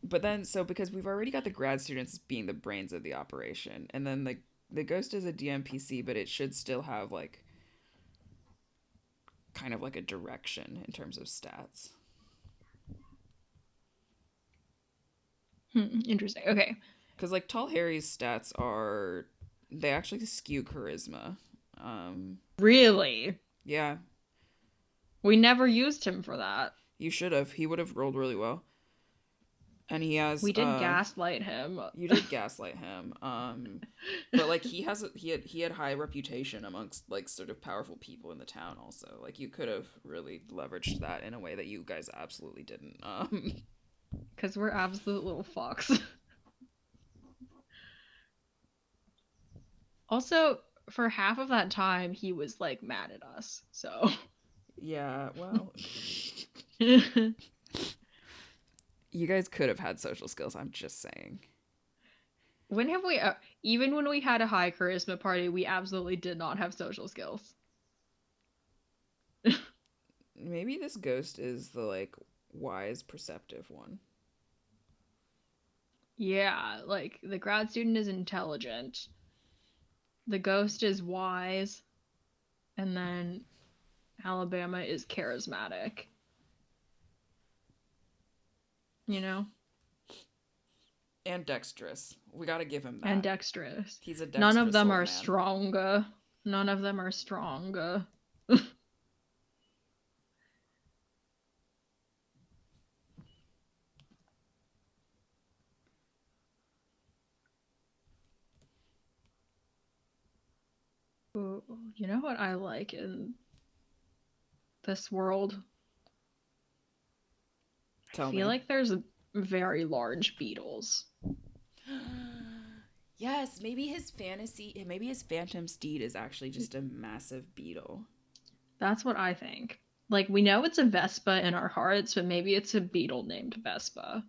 [SPEAKER 2] But then, so because we've already got the grad students being the brains of the operation, and then the ghost is a dmpc, but it should still have like kind of like a direction in terms of stats.
[SPEAKER 1] Interesting. Okay.
[SPEAKER 2] Because like Tall Harry's stats are, they actually skew charisma.
[SPEAKER 1] Really?
[SPEAKER 2] Yeah,
[SPEAKER 1] We never used him for that.
[SPEAKER 2] you should have. He would have rolled really well. And he has
[SPEAKER 1] We did gaslight him.
[SPEAKER 2] you did gaslight him. But like he had high reputation amongst like sort of powerful people in the town also. Like you could have really leveraged that in a way that you guys absolutely didn't.
[SPEAKER 1] Because we're absolute little fucks. Also, for half of that time, he was like mad at us. So.
[SPEAKER 2] Yeah, well, you guys could have had social skills, I'm just saying.
[SPEAKER 1] When have we, even when we had a high charisma party, we absolutely did not have social skills.
[SPEAKER 2] Maybe this ghost is the like wise perceptive one.
[SPEAKER 1] Yeah, like the grad student is intelligent, the ghost is wise, and then Alabama is charismatic. You know?
[SPEAKER 2] And dexterous. We got to give him
[SPEAKER 1] And
[SPEAKER 2] that.
[SPEAKER 1] dexterous.
[SPEAKER 2] He's a
[SPEAKER 1] None of
[SPEAKER 2] dexterous
[SPEAKER 1] them
[SPEAKER 2] old
[SPEAKER 1] are
[SPEAKER 2] man.
[SPEAKER 1] stronger. None of them are stronger. Ooh, you know what I like in this world? I
[SPEAKER 2] Tell
[SPEAKER 1] feel
[SPEAKER 2] me.
[SPEAKER 1] like there's very large beetles.
[SPEAKER 2] Yes, maybe his phantom steed is actually just a massive beetle.
[SPEAKER 1] That's what I think. Like, we know it's a Vespa in our hearts, but maybe it's a beetle named Vespa.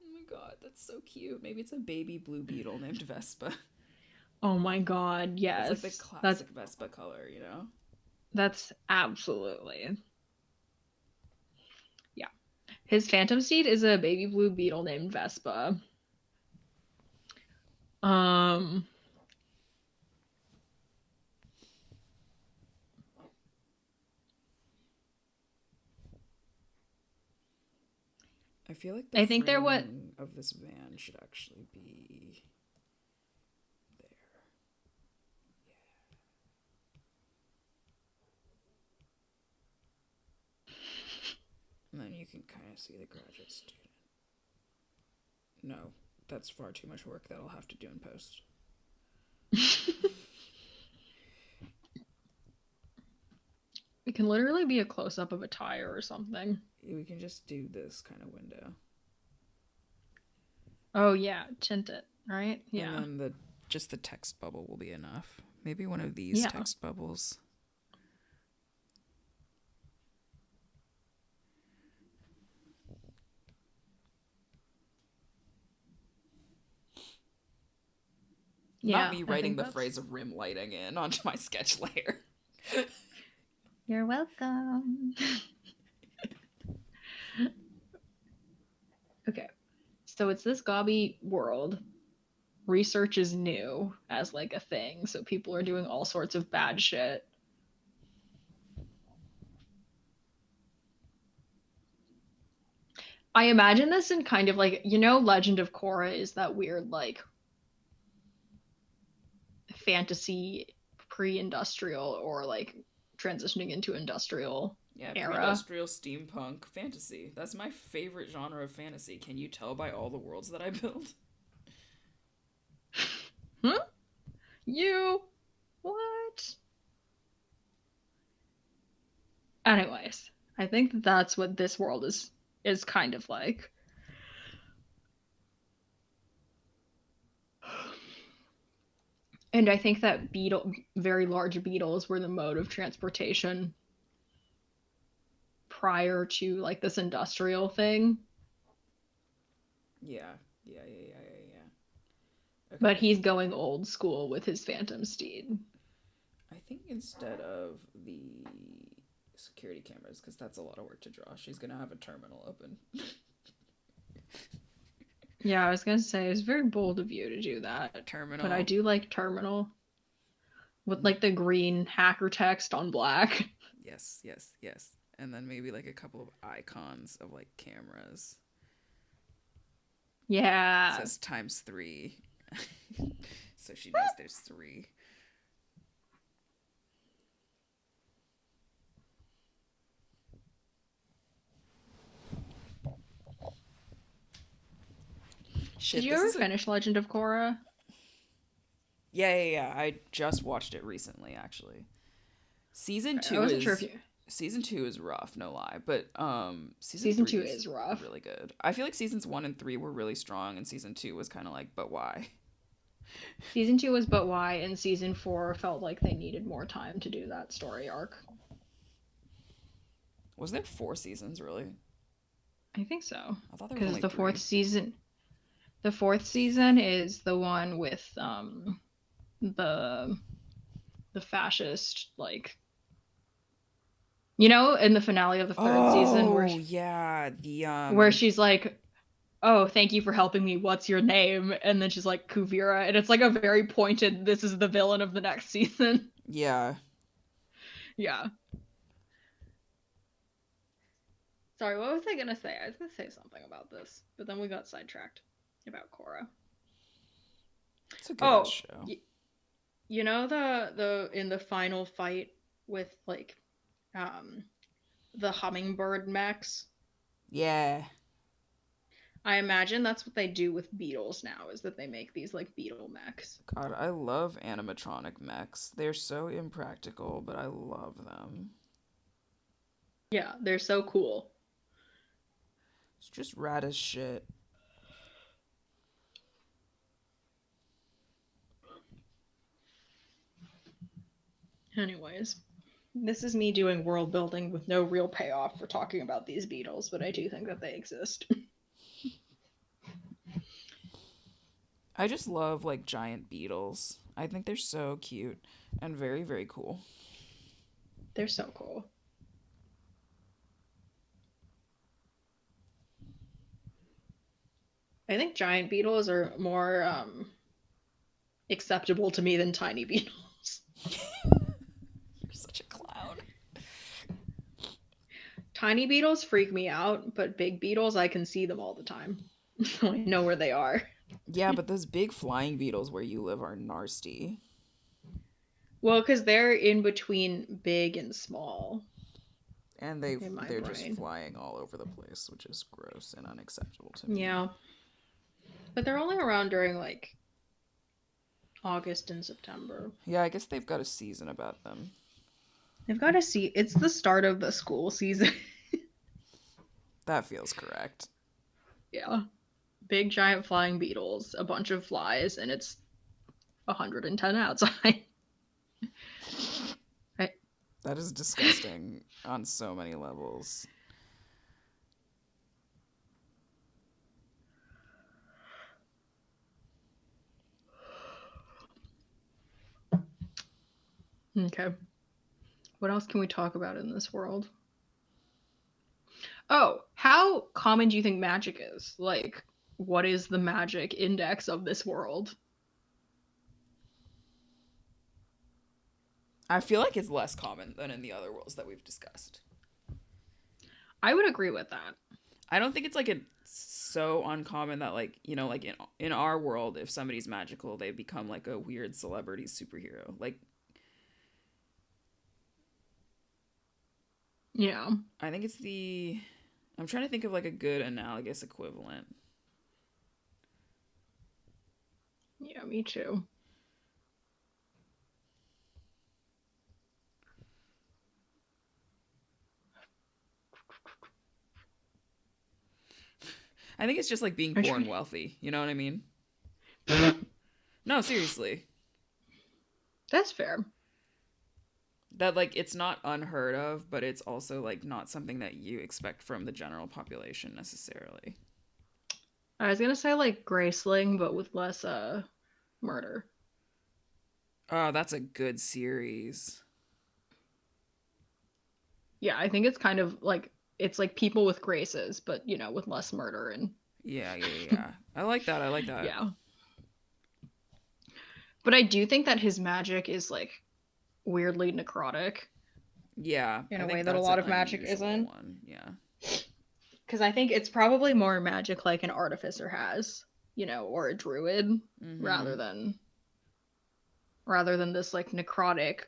[SPEAKER 2] Oh my god, that's so cute. Maybe it's a baby blue beetle named Vespa.
[SPEAKER 1] Oh my god,
[SPEAKER 2] It's like the
[SPEAKER 1] yes.
[SPEAKER 2] classic Vespa color, you know?
[SPEAKER 1] That's absolutely. Yeah. His phantom steed is a baby blue beetle named Vespa. Um
[SPEAKER 2] I feel like the
[SPEAKER 1] I think they're what
[SPEAKER 2] framing of this van should actually be there. And then you can kind of see the graduate student. No, that's far too much work that I'll have to do in post.
[SPEAKER 1] it can literally be a close up of a tire or something.
[SPEAKER 2] We can just do this kind of window.
[SPEAKER 1] Oh yeah, tint it, right?
[SPEAKER 2] And
[SPEAKER 1] Yeah.
[SPEAKER 2] then just the text bubble will be enough. Maybe one of these
[SPEAKER 1] Yeah.
[SPEAKER 2] text bubbles. Not
[SPEAKER 1] Yeah,
[SPEAKER 2] me
[SPEAKER 1] I
[SPEAKER 2] writing
[SPEAKER 1] think
[SPEAKER 2] the
[SPEAKER 1] that's.
[SPEAKER 2] phrase of rim lighting in onto my sketch layer.
[SPEAKER 1] You're welcome. Okay. So it's this gobby world. Research is new as like a thing, so people are doing all sorts of bad shit. I imagine this in kind of like, Legend of Korra is that weird like fantasy pre-industrial or like transitioning into industrial
[SPEAKER 2] Yeah,
[SPEAKER 1] era.
[SPEAKER 2] pre-industrial steampunk fantasy. That's my favorite genre of fantasy. Can you tell by all the worlds that I build?
[SPEAKER 1] Hmm? You what? Anyways, I think that's what this world is kind of like. And I think that very large beetles were the mode of transportation prior to like this industrial thing.
[SPEAKER 2] Yeah, yeah.
[SPEAKER 1] But
[SPEAKER 2] Okay.
[SPEAKER 1] he's going old school with his phantom steed.
[SPEAKER 2] I think instead of the security cameras, because that's a lot of work to draw, she's gonna have a terminal open.
[SPEAKER 1] Yeah, I was gonna say it's very bold of you to do that, but I
[SPEAKER 2] Terminal.
[SPEAKER 1] do like terminal with like the green hacker text on black.
[SPEAKER 2] Yes. And then maybe like a couple of icons of like cameras. It
[SPEAKER 1] Yeah.
[SPEAKER 2] says times three. So she knows there's three.
[SPEAKER 1] Did
[SPEAKER 2] Shit,
[SPEAKER 1] you
[SPEAKER 2] this
[SPEAKER 1] ever
[SPEAKER 2] is a.
[SPEAKER 1] finish Legend of Korra?
[SPEAKER 2] Yeah. I just watched it recently, actually. Season
[SPEAKER 1] Okay, I
[SPEAKER 2] two
[SPEAKER 1] wasn't sure if
[SPEAKER 2] is
[SPEAKER 1] you.
[SPEAKER 2] season two is rough, no lie, but season
[SPEAKER 1] Season
[SPEAKER 2] three
[SPEAKER 1] two
[SPEAKER 2] is
[SPEAKER 1] is rough.
[SPEAKER 2] really good. I feel like seasons one and three were really strong, and season two was kind of like, but why?
[SPEAKER 1] Season two was but why, and season four felt like they needed more time to do that story arc.
[SPEAKER 2] Was there 4 seasons really?
[SPEAKER 1] I think so,
[SPEAKER 2] I thought there was
[SPEAKER 1] because
[SPEAKER 2] only three.
[SPEAKER 1] the fourth season is the one with the the fascist like in the finale of the third season
[SPEAKER 2] Oh yeah, the
[SPEAKER 1] where she's like, "Oh, thank you for helping me. What's your name?" And then she's like, "Kuvira," and it's like a very pointed. This is the villain of the next season.
[SPEAKER 2] yeah.
[SPEAKER 1] Yeah. Sorry, what was I gonna say? I was gonna say something about this, but then we got sidetracked about Korra.
[SPEAKER 2] It's a good ass
[SPEAKER 1] Oh,
[SPEAKER 2] show.
[SPEAKER 1] the in the final fight with like um the hummingbird mechs.
[SPEAKER 2] Yeah.
[SPEAKER 1] I imagine that's what they do with beetles now, is that they make these like beetle mechs.
[SPEAKER 2] God, I love animatronic mechs. They're so impractical, but I love them.
[SPEAKER 1] Yeah, they're so cool.
[SPEAKER 2] It's just rad as shit.
[SPEAKER 1] Anyways, this is me doing world building with no real payoff for talking about these beetles, but I do think that they exist.
[SPEAKER 2] I just love like giant beetles. I think they're so cute and very, very cool.
[SPEAKER 1] They're so cool. I think giant beetles are more acceptable to me than tiny beetles.
[SPEAKER 2] You're such a clown.
[SPEAKER 1] Tiny beetles freak me out, but big beetles, I can see them all the time. So I know where they are.
[SPEAKER 2] Yeah, but those big flying beetles where you live are nasty.
[SPEAKER 1] Well, because they're in between big and small
[SPEAKER 2] And
[SPEAKER 1] in my
[SPEAKER 2] they're just
[SPEAKER 1] brain.
[SPEAKER 2] flying all over the place, which is gross and unacceptable to me.
[SPEAKER 1] Yeah. But they're only around during like August and September.
[SPEAKER 2] Yeah, I guess they've got a season about them.
[SPEAKER 1] They've got to see, it's the start of the school season.
[SPEAKER 2] That feels correct.
[SPEAKER 1] Yeah. Big giant flying beetles, a bunch of flies, and it's 110 outside. I,
[SPEAKER 2] That is disgusting on so many levels.
[SPEAKER 1] Okay. What else can we talk about in this world? Oh, how common do you think magic is? Like, what is the magic index of this world?
[SPEAKER 2] I feel like it's less common than in the other worlds that we've discussed.
[SPEAKER 1] I would agree with that.
[SPEAKER 2] I don't think it's like so uncommon that like, you know, like in our world if somebody's magical, they become like a weird celebrity superhero. Like
[SPEAKER 1] Yeah.
[SPEAKER 2] I think it's the I'm trying to think of like a good analogous equivalent.
[SPEAKER 1] Yeah, me too.
[SPEAKER 2] I think it's just like being
[SPEAKER 1] I'm
[SPEAKER 2] born
[SPEAKER 1] trying
[SPEAKER 2] wealthy. You know what I mean?
[SPEAKER 1] to...
[SPEAKER 2] No, seriously.
[SPEAKER 1] That's fair.
[SPEAKER 2] That like it's not unheard of, but it's also like not something that you expect from the general population necessarily.
[SPEAKER 1] I was gonna say like Graceling, but with less murder.
[SPEAKER 2] Oh, that's a good series.
[SPEAKER 1] Yeah, I think it's kind of like it's like people with graces, but with less murder and
[SPEAKER 2] Yeah, yeah, yeah. I like that. I like that.
[SPEAKER 1] yeah. But I do think that his magic is like weirdly necrotic
[SPEAKER 2] Yeah,
[SPEAKER 1] in
[SPEAKER 2] I
[SPEAKER 1] a way
[SPEAKER 2] think
[SPEAKER 1] that a
[SPEAKER 2] that's
[SPEAKER 1] lot
[SPEAKER 2] an
[SPEAKER 1] of magic
[SPEAKER 2] unusual
[SPEAKER 1] isn't.
[SPEAKER 2] one. Yeah.
[SPEAKER 1] Because I think it's probably more magic like an artificer has, or a druid,
[SPEAKER 2] Mm-hmm.
[SPEAKER 1] rather than rather than this like necrotic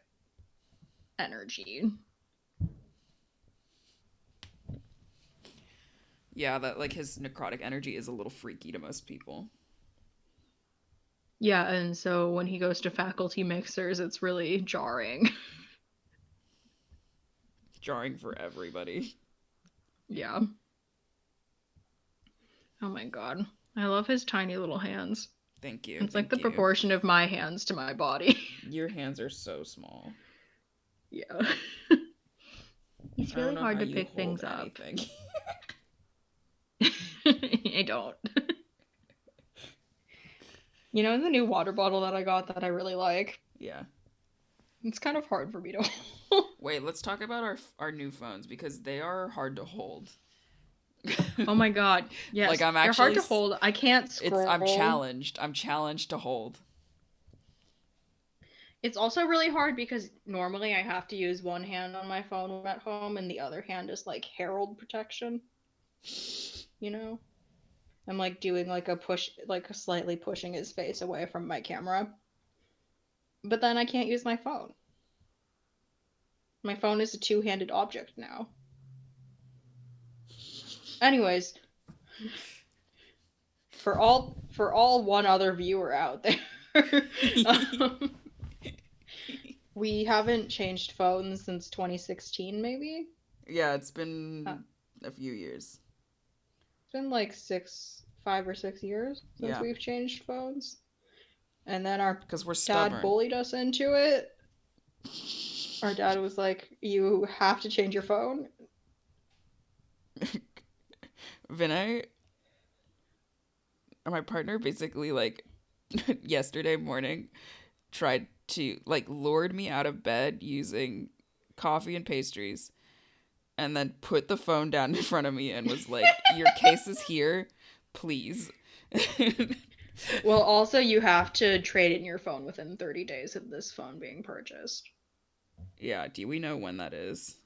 [SPEAKER 1] energy.
[SPEAKER 2] Yeah, that like his necrotic energy is a little freaky to most people.
[SPEAKER 1] Yeah, and so when he goes to faculty mixers, it's really jarring.
[SPEAKER 2] Jarring for everybody.
[SPEAKER 1] Yeah. Oh my god. I love his tiny little hands.
[SPEAKER 2] Thank you.
[SPEAKER 1] It's like
[SPEAKER 2] Thank
[SPEAKER 1] the
[SPEAKER 2] you.
[SPEAKER 1] proportion of my hands to my body.
[SPEAKER 2] Your hands are so small.
[SPEAKER 1] Yeah. It's
[SPEAKER 2] I don't
[SPEAKER 1] really
[SPEAKER 2] know
[SPEAKER 1] hard
[SPEAKER 2] how
[SPEAKER 1] to
[SPEAKER 2] you
[SPEAKER 1] pick
[SPEAKER 2] hold
[SPEAKER 1] things up.
[SPEAKER 2] anything.
[SPEAKER 1] I don't. In the new water bottle that I got that I really like,
[SPEAKER 2] Yeah.
[SPEAKER 1] it's kind of hard for me to hold.
[SPEAKER 2] Wait, let's talk about our new phones because they are hard to hold.
[SPEAKER 1] Oh my god.
[SPEAKER 2] Like
[SPEAKER 1] Yes,
[SPEAKER 2] I'm
[SPEAKER 1] they're hard
[SPEAKER 2] actually
[SPEAKER 1] to hold. I can't
[SPEAKER 2] I'm
[SPEAKER 1] scroll.
[SPEAKER 2] challenged. I'm challenged to hold.
[SPEAKER 1] It's also really hard because normally I have to use one hand on my phone when I'm at home and the other hand is like herald protection, you know? I'm like doing like a push, like slightly pushing his face away from my camera. But then I can't use my phone. My phone is a two-handed object now. Anyways, for all one other viewer out there, um, we haven't changed phones since 2016, maybe.
[SPEAKER 2] Yeah, it's
[SPEAKER 1] Uh,
[SPEAKER 2] been a few years.
[SPEAKER 1] it's been like 5 or 6 years since
[SPEAKER 2] Yeah,
[SPEAKER 1] we've changed phones. And then our
[SPEAKER 2] because we're
[SPEAKER 1] dad
[SPEAKER 2] stubborn.
[SPEAKER 1] bullied us into it. Our dad was like, "You have to change your phone."
[SPEAKER 2] Vinay, my partner, basically like yesterday morning tried to like lured me out of bed using coffee and pastries and then put the phone down in front of me and was like, "Your case is here, please."
[SPEAKER 1] Well, also you have to trade in your phone within 30 days of this phone being purchased.
[SPEAKER 2] Yeah, do we know when that is?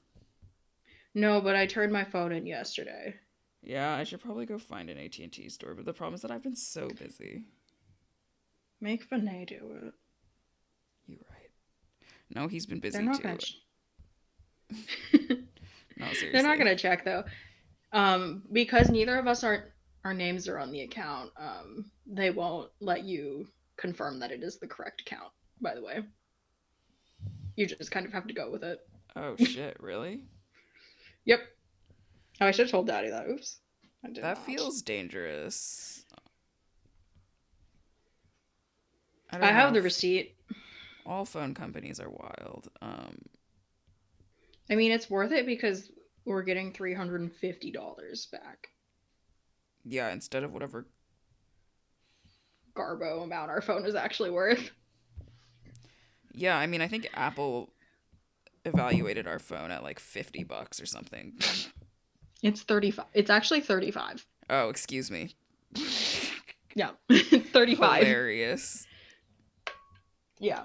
[SPEAKER 1] No, but I turned my phone in yesterday.
[SPEAKER 2] Yeah, I should probably go find an AT&T store, but the problem is that I've been so busy.
[SPEAKER 1] Make Vinay do it.
[SPEAKER 2] You're right. No, he's been
[SPEAKER 1] They're
[SPEAKER 2] busy
[SPEAKER 1] not
[SPEAKER 2] too.
[SPEAKER 1] gonna.
[SPEAKER 2] No,
[SPEAKER 1] They're not
[SPEAKER 2] seriously.
[SPEAKER 1] gonna check though. Because neither of us are our names are on the account. They won't let you confirm that it is the correct account. By the way, you just kind of have to go with it.
[SPEAKER 2] Oh shit, really?
[SPEAKER 1] Yep. Oh, I should have told Daddy that. Oops, I did
[SPEAKER 2] That
[SPEAKER 1] not.
[SPEAKER 2] feels dangerous. I
[SPEAKER 1] I
[SPEAKER 2] don't
[SPEAKER 1] have
[SPEAKER 2] know.
[SPEAKER 1] the receipt.
[SPEAKER 2] All phone companies are wild.
[SPEAKER 1] I mean, it's worth it because we're getting $350 back.
[SPEAKER 2] Yeah, instead of whatever.
[SPEAKER 1] Garbo amount our phone is actually worth.
[SPEAKER 2] Yeah, I mean, I think Apple evaluated our phone at like $50 or something.
[SPEAKER 1] It's 35. It's actually 35.
[SPEAKER 2] Oh, excuse me.
[SPEAKER 1] Yeah. 35.
[SPEAKER 2] Hilarious.
[SPEAKER 1] Yeah.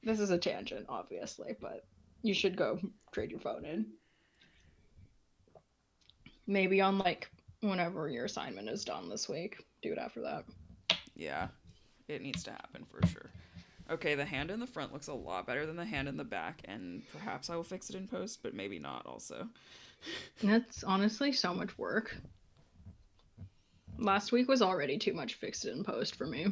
[SPEAKER 1] This is a tangent, obviously, but you should go trade your phone in. Maybe on like whenever your assignment is done this week. Do it after that.
[SPEAKER 2] Yeah, it needs to happen for sure. Okay, the hand in the front looks a lot better than the hand in the back, and perhaps I will fix it in post, but maybe not also.
[SPEAKER 1] That's honestly so much work. Last week was already too much fixed in post for me.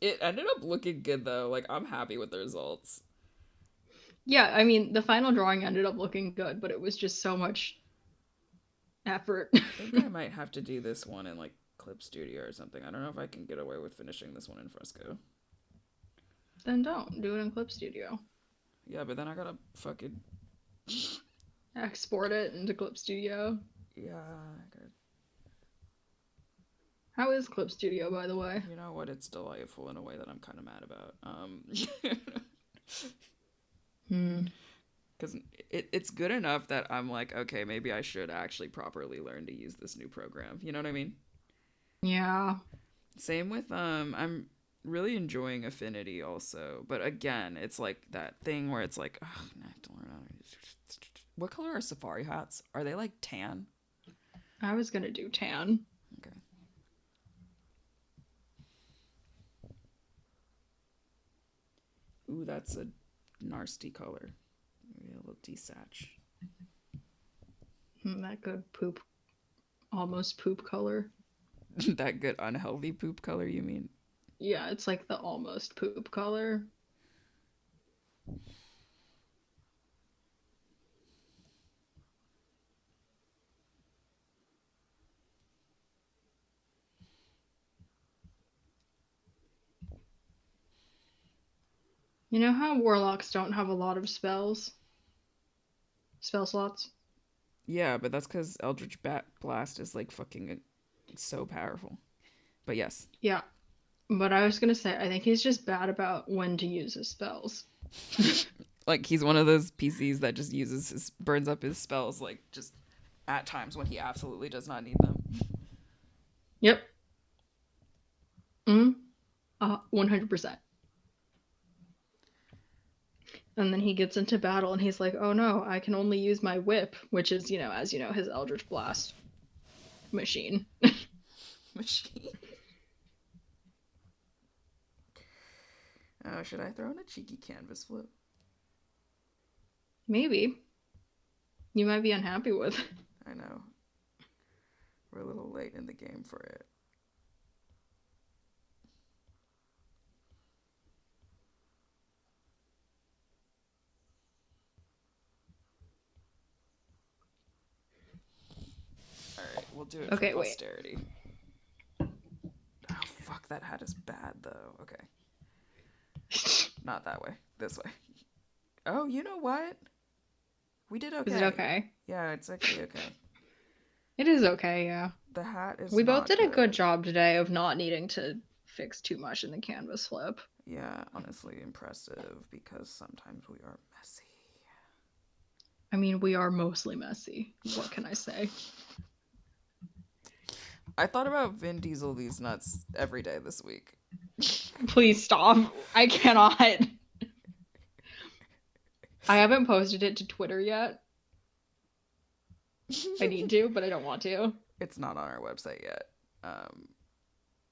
[SPEAKER 2] It ended up looking good though. Like, I'm happy with the results.
[SPEAKER 1] Yeah, I mean, the final drawing ended up looking good, but it was just so much effort.
[SPEAKER 2] I think I might have to do this one in like Clip Studio or something. I don't know if I can get away with finishing this one in Fresco.
[SPEAKER 1] Then don't do it in Clip Studio.
[SPEAKER 2] Yeah, but then I gotta fucking
[SPEAKER 1] Export it into Clip Studio.
[SPEAKER 2] yeah. I gotta,
[SPEAKER 1] How is Clip Studio, by the way?
[SPEAKER 2] you know what? It's delightful in a way that I'm kind of mad about.
[SPEAKER 1] Hmm.
[SPEAKER 2] Because it's good enough that I'm like, okay, maybe I should actually properly learn to use this new program. You know what I mean?
[SPEAKER 1] Yeah.
[SPEAKER 2] Same with I'm really enjoying Affinity also, but again, it's like that thing where it's like, oh, I have to learn how to... What color are safari hats? Are they like tan?
[SPEAKER 1] I was gonna do tan.
[SPEAKER 2] Okay. Ooh, that's a nasty color. Maybe a little desatch.
[SPEAKER 1] That good poop, almost poop color.
[SPEAKER 2] That good unhealthy poop color, you mean?
[SPEAKER 1] Yeah, it's like the almost poop color. You know how warlocks don't have a lot of spells? Spell slots?
[SPEAKER 2] Yeah, but that's because Eldritch Blast is like fucking so powerful. But yes.
[SPEAKER 1] Yeah. But I was gonna say, I think he's just bad about when to use his spells.
[SPEAKER 2] Like he's one of those PCs that just burns up his spells like just at times when he absolutely does not need them.
[SPEAKER 1] Yep. 100%. And then he gets into battle and he's like, oh no, I can only use my whip, which is, as you know, his Eldritch Blast machine.
[SPEAKER 2] Machine. Oh, should I throw in a cheeky canvas flip?
[SPEAKER 1] Maybe. You might be unhappy with.
[SPEAKER 2] I know. We're a little late in the game for it. Alright, we'll do it
[SPEAKER 1] Okay,
[SPEAKER 2] for
[SPEAKER 1] wait.
[SPEAKER 2] posterity. Oh, fuck, that hat is bad, though. Okay. Not that way. This way. Oh, you know what? We did okay.
[SPEAKER 1] Is it okay?
[SPEAKER 2] Yeah, it's actually okay.
[SPEAKER 1] It is okay, yeah.
[SPEAKER 2] The hat is
[SPEAKER 1] We both
[SPEAKER 2] not
[SPEAKER 1] did a good
[SPEAKER 2] good.
[SPEAKER 1] job today of not needing to fix too much in the canvas flip.
[SPEAKER 2] Yeah, honestly impressive because sometimes we are messy.
[SPEAKER 1] I mean, we are mostly messy. What can I say?
[SPEAKER 2] I thought about Vin Diesel these nuts every day this week.
[SPEAKER 1] Please stop. I cannot. I haven't posted it to Twitter yet. I need to, but I don't want to.
[SPEAKER 2] It's not on our website yet.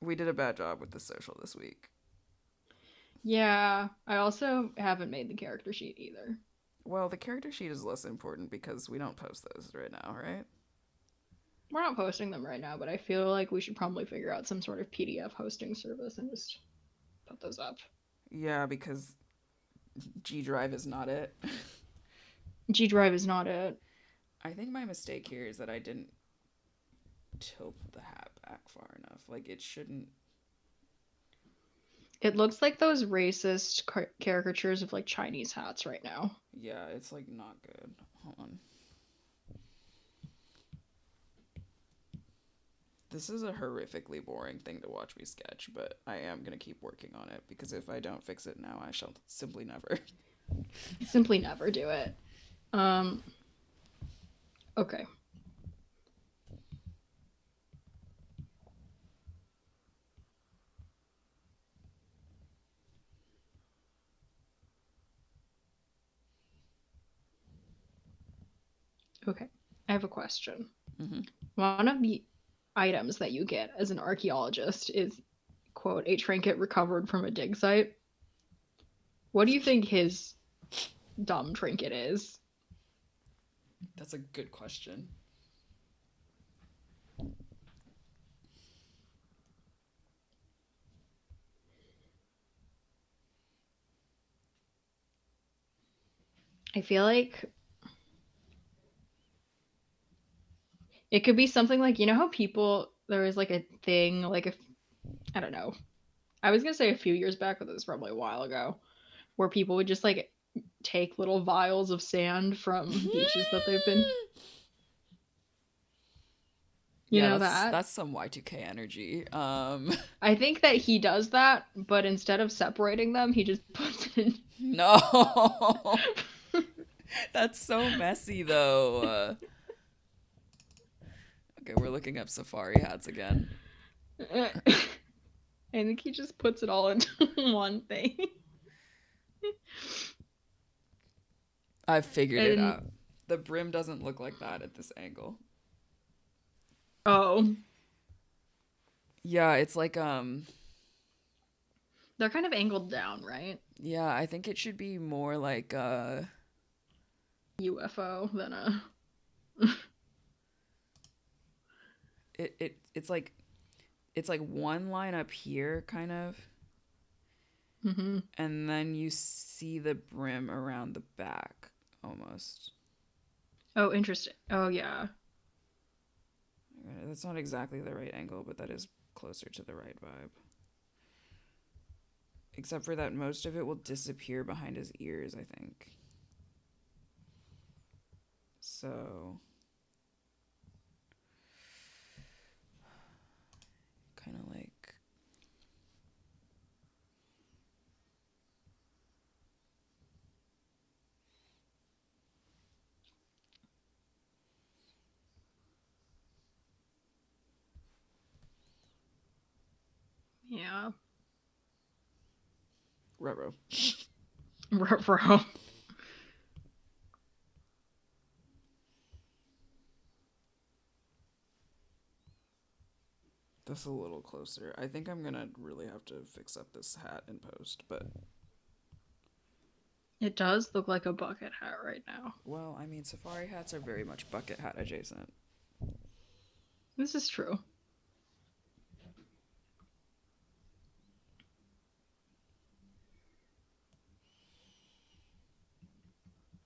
[SPEAKER 2] We did a bad job with the social this week.
[SPEAKER 1] Yeah, I also haven't made the character sheet either.
[SPEAKER 2] Well, the character sheet is less important because we don't post those right now, right?
[SPEAKER 1] We're not posting them right now, but I feel like we should probably figure out some sort of PDF hosting service and just put those up.
[SPEAKER 2] Yeah, because G Drive is not it.
[SPEAKER 1] G Drive is not it.
[SPEAKER 2] I think my mistake here is that I didn't tilt the hat back far enough. Like, it shouldn't...
[SPEAKER 1] It looks like those racist caricatures of like Chinese hats right now.
[SPEAKER 2] Yeah, it's like not good. Hold on. This is a horrifically boring thing to watch me sketch, but I am going to keep working on it because if I don't fix it now, I shall simply never.
[SPEAKER 1] Simply never do it. Um, okay. Okay. I have a question.
[SPEAKER 2] Mm-hmm.
[SPEAKER 1] One of the items that you get as an archaeologist is, quote, a trinket recovered from a dig site. What do you think his dumb trinket is?
[SPEAKER 2] That's a good question.
[SPEAKER 1] I feel like it could be something like, you know how people, there was like a thing, like, if, I don't know. I was going to say a few years back, but it was probably a while ago, where people would just like take little vials of sand from beaches that they've been, you
[SPEAKER 2] Yeah,
[SPEAKER 1] know
[SPEAKER 2] that's
[SPEAKER 1] that?
[SPEAKER 2] that's some Y2K energy.
[SPEAKER 1] I think that he does that, but instead of separating them, he just puts it
[SPEAKER 2] No.
[SPEAKER 1] in.
[SPEAKER 2] That's so messy though. Okay, we're looking up safari hats again.
[SPEAKER 1] I think he just puts it all into one thing.
[SPEAKER 2] I've figured it
[SPEAKER 1] And
[SPEAKER 2] out. The brim doesn't look like that at this angle.
[SPEAKER 1] oh,
[SPEAKER 2] Yeah, it's like
[SPEAKER 1] they're kind of angled down, right?
[SPEAKER 2] yeah, I think it should be more like
[SPEAKER 1] UFO than a.
[SPEAKER 2] it's like one line up here kind of,
[SPEAKER 1] Hmm.
[SPEAKER 2] and then you see the brim around the back almost.
[SPEAKER 1] Oh, interesting. Oh, yeah.
[SPEAKER 2] That's not exactly the right angle, but that is closer to the right vibe. Except for that most of it will disappear behind his ears, I think. So kind of like
[SPEAKER 1] Yeah.
[SPEAKER 2] ruh-roh.
[SPEAKER 1] Bro.
[SPEAKER 2] That's a little closer. I think I'm gonna really have to fix up this hat in post, but
[SPEAKER 1] It does look like a bucket hat right now.
[SPEAKER 2] well, I mean, safari hats are very much bucket hat adjacent.
[SPEAKER 1] This is true.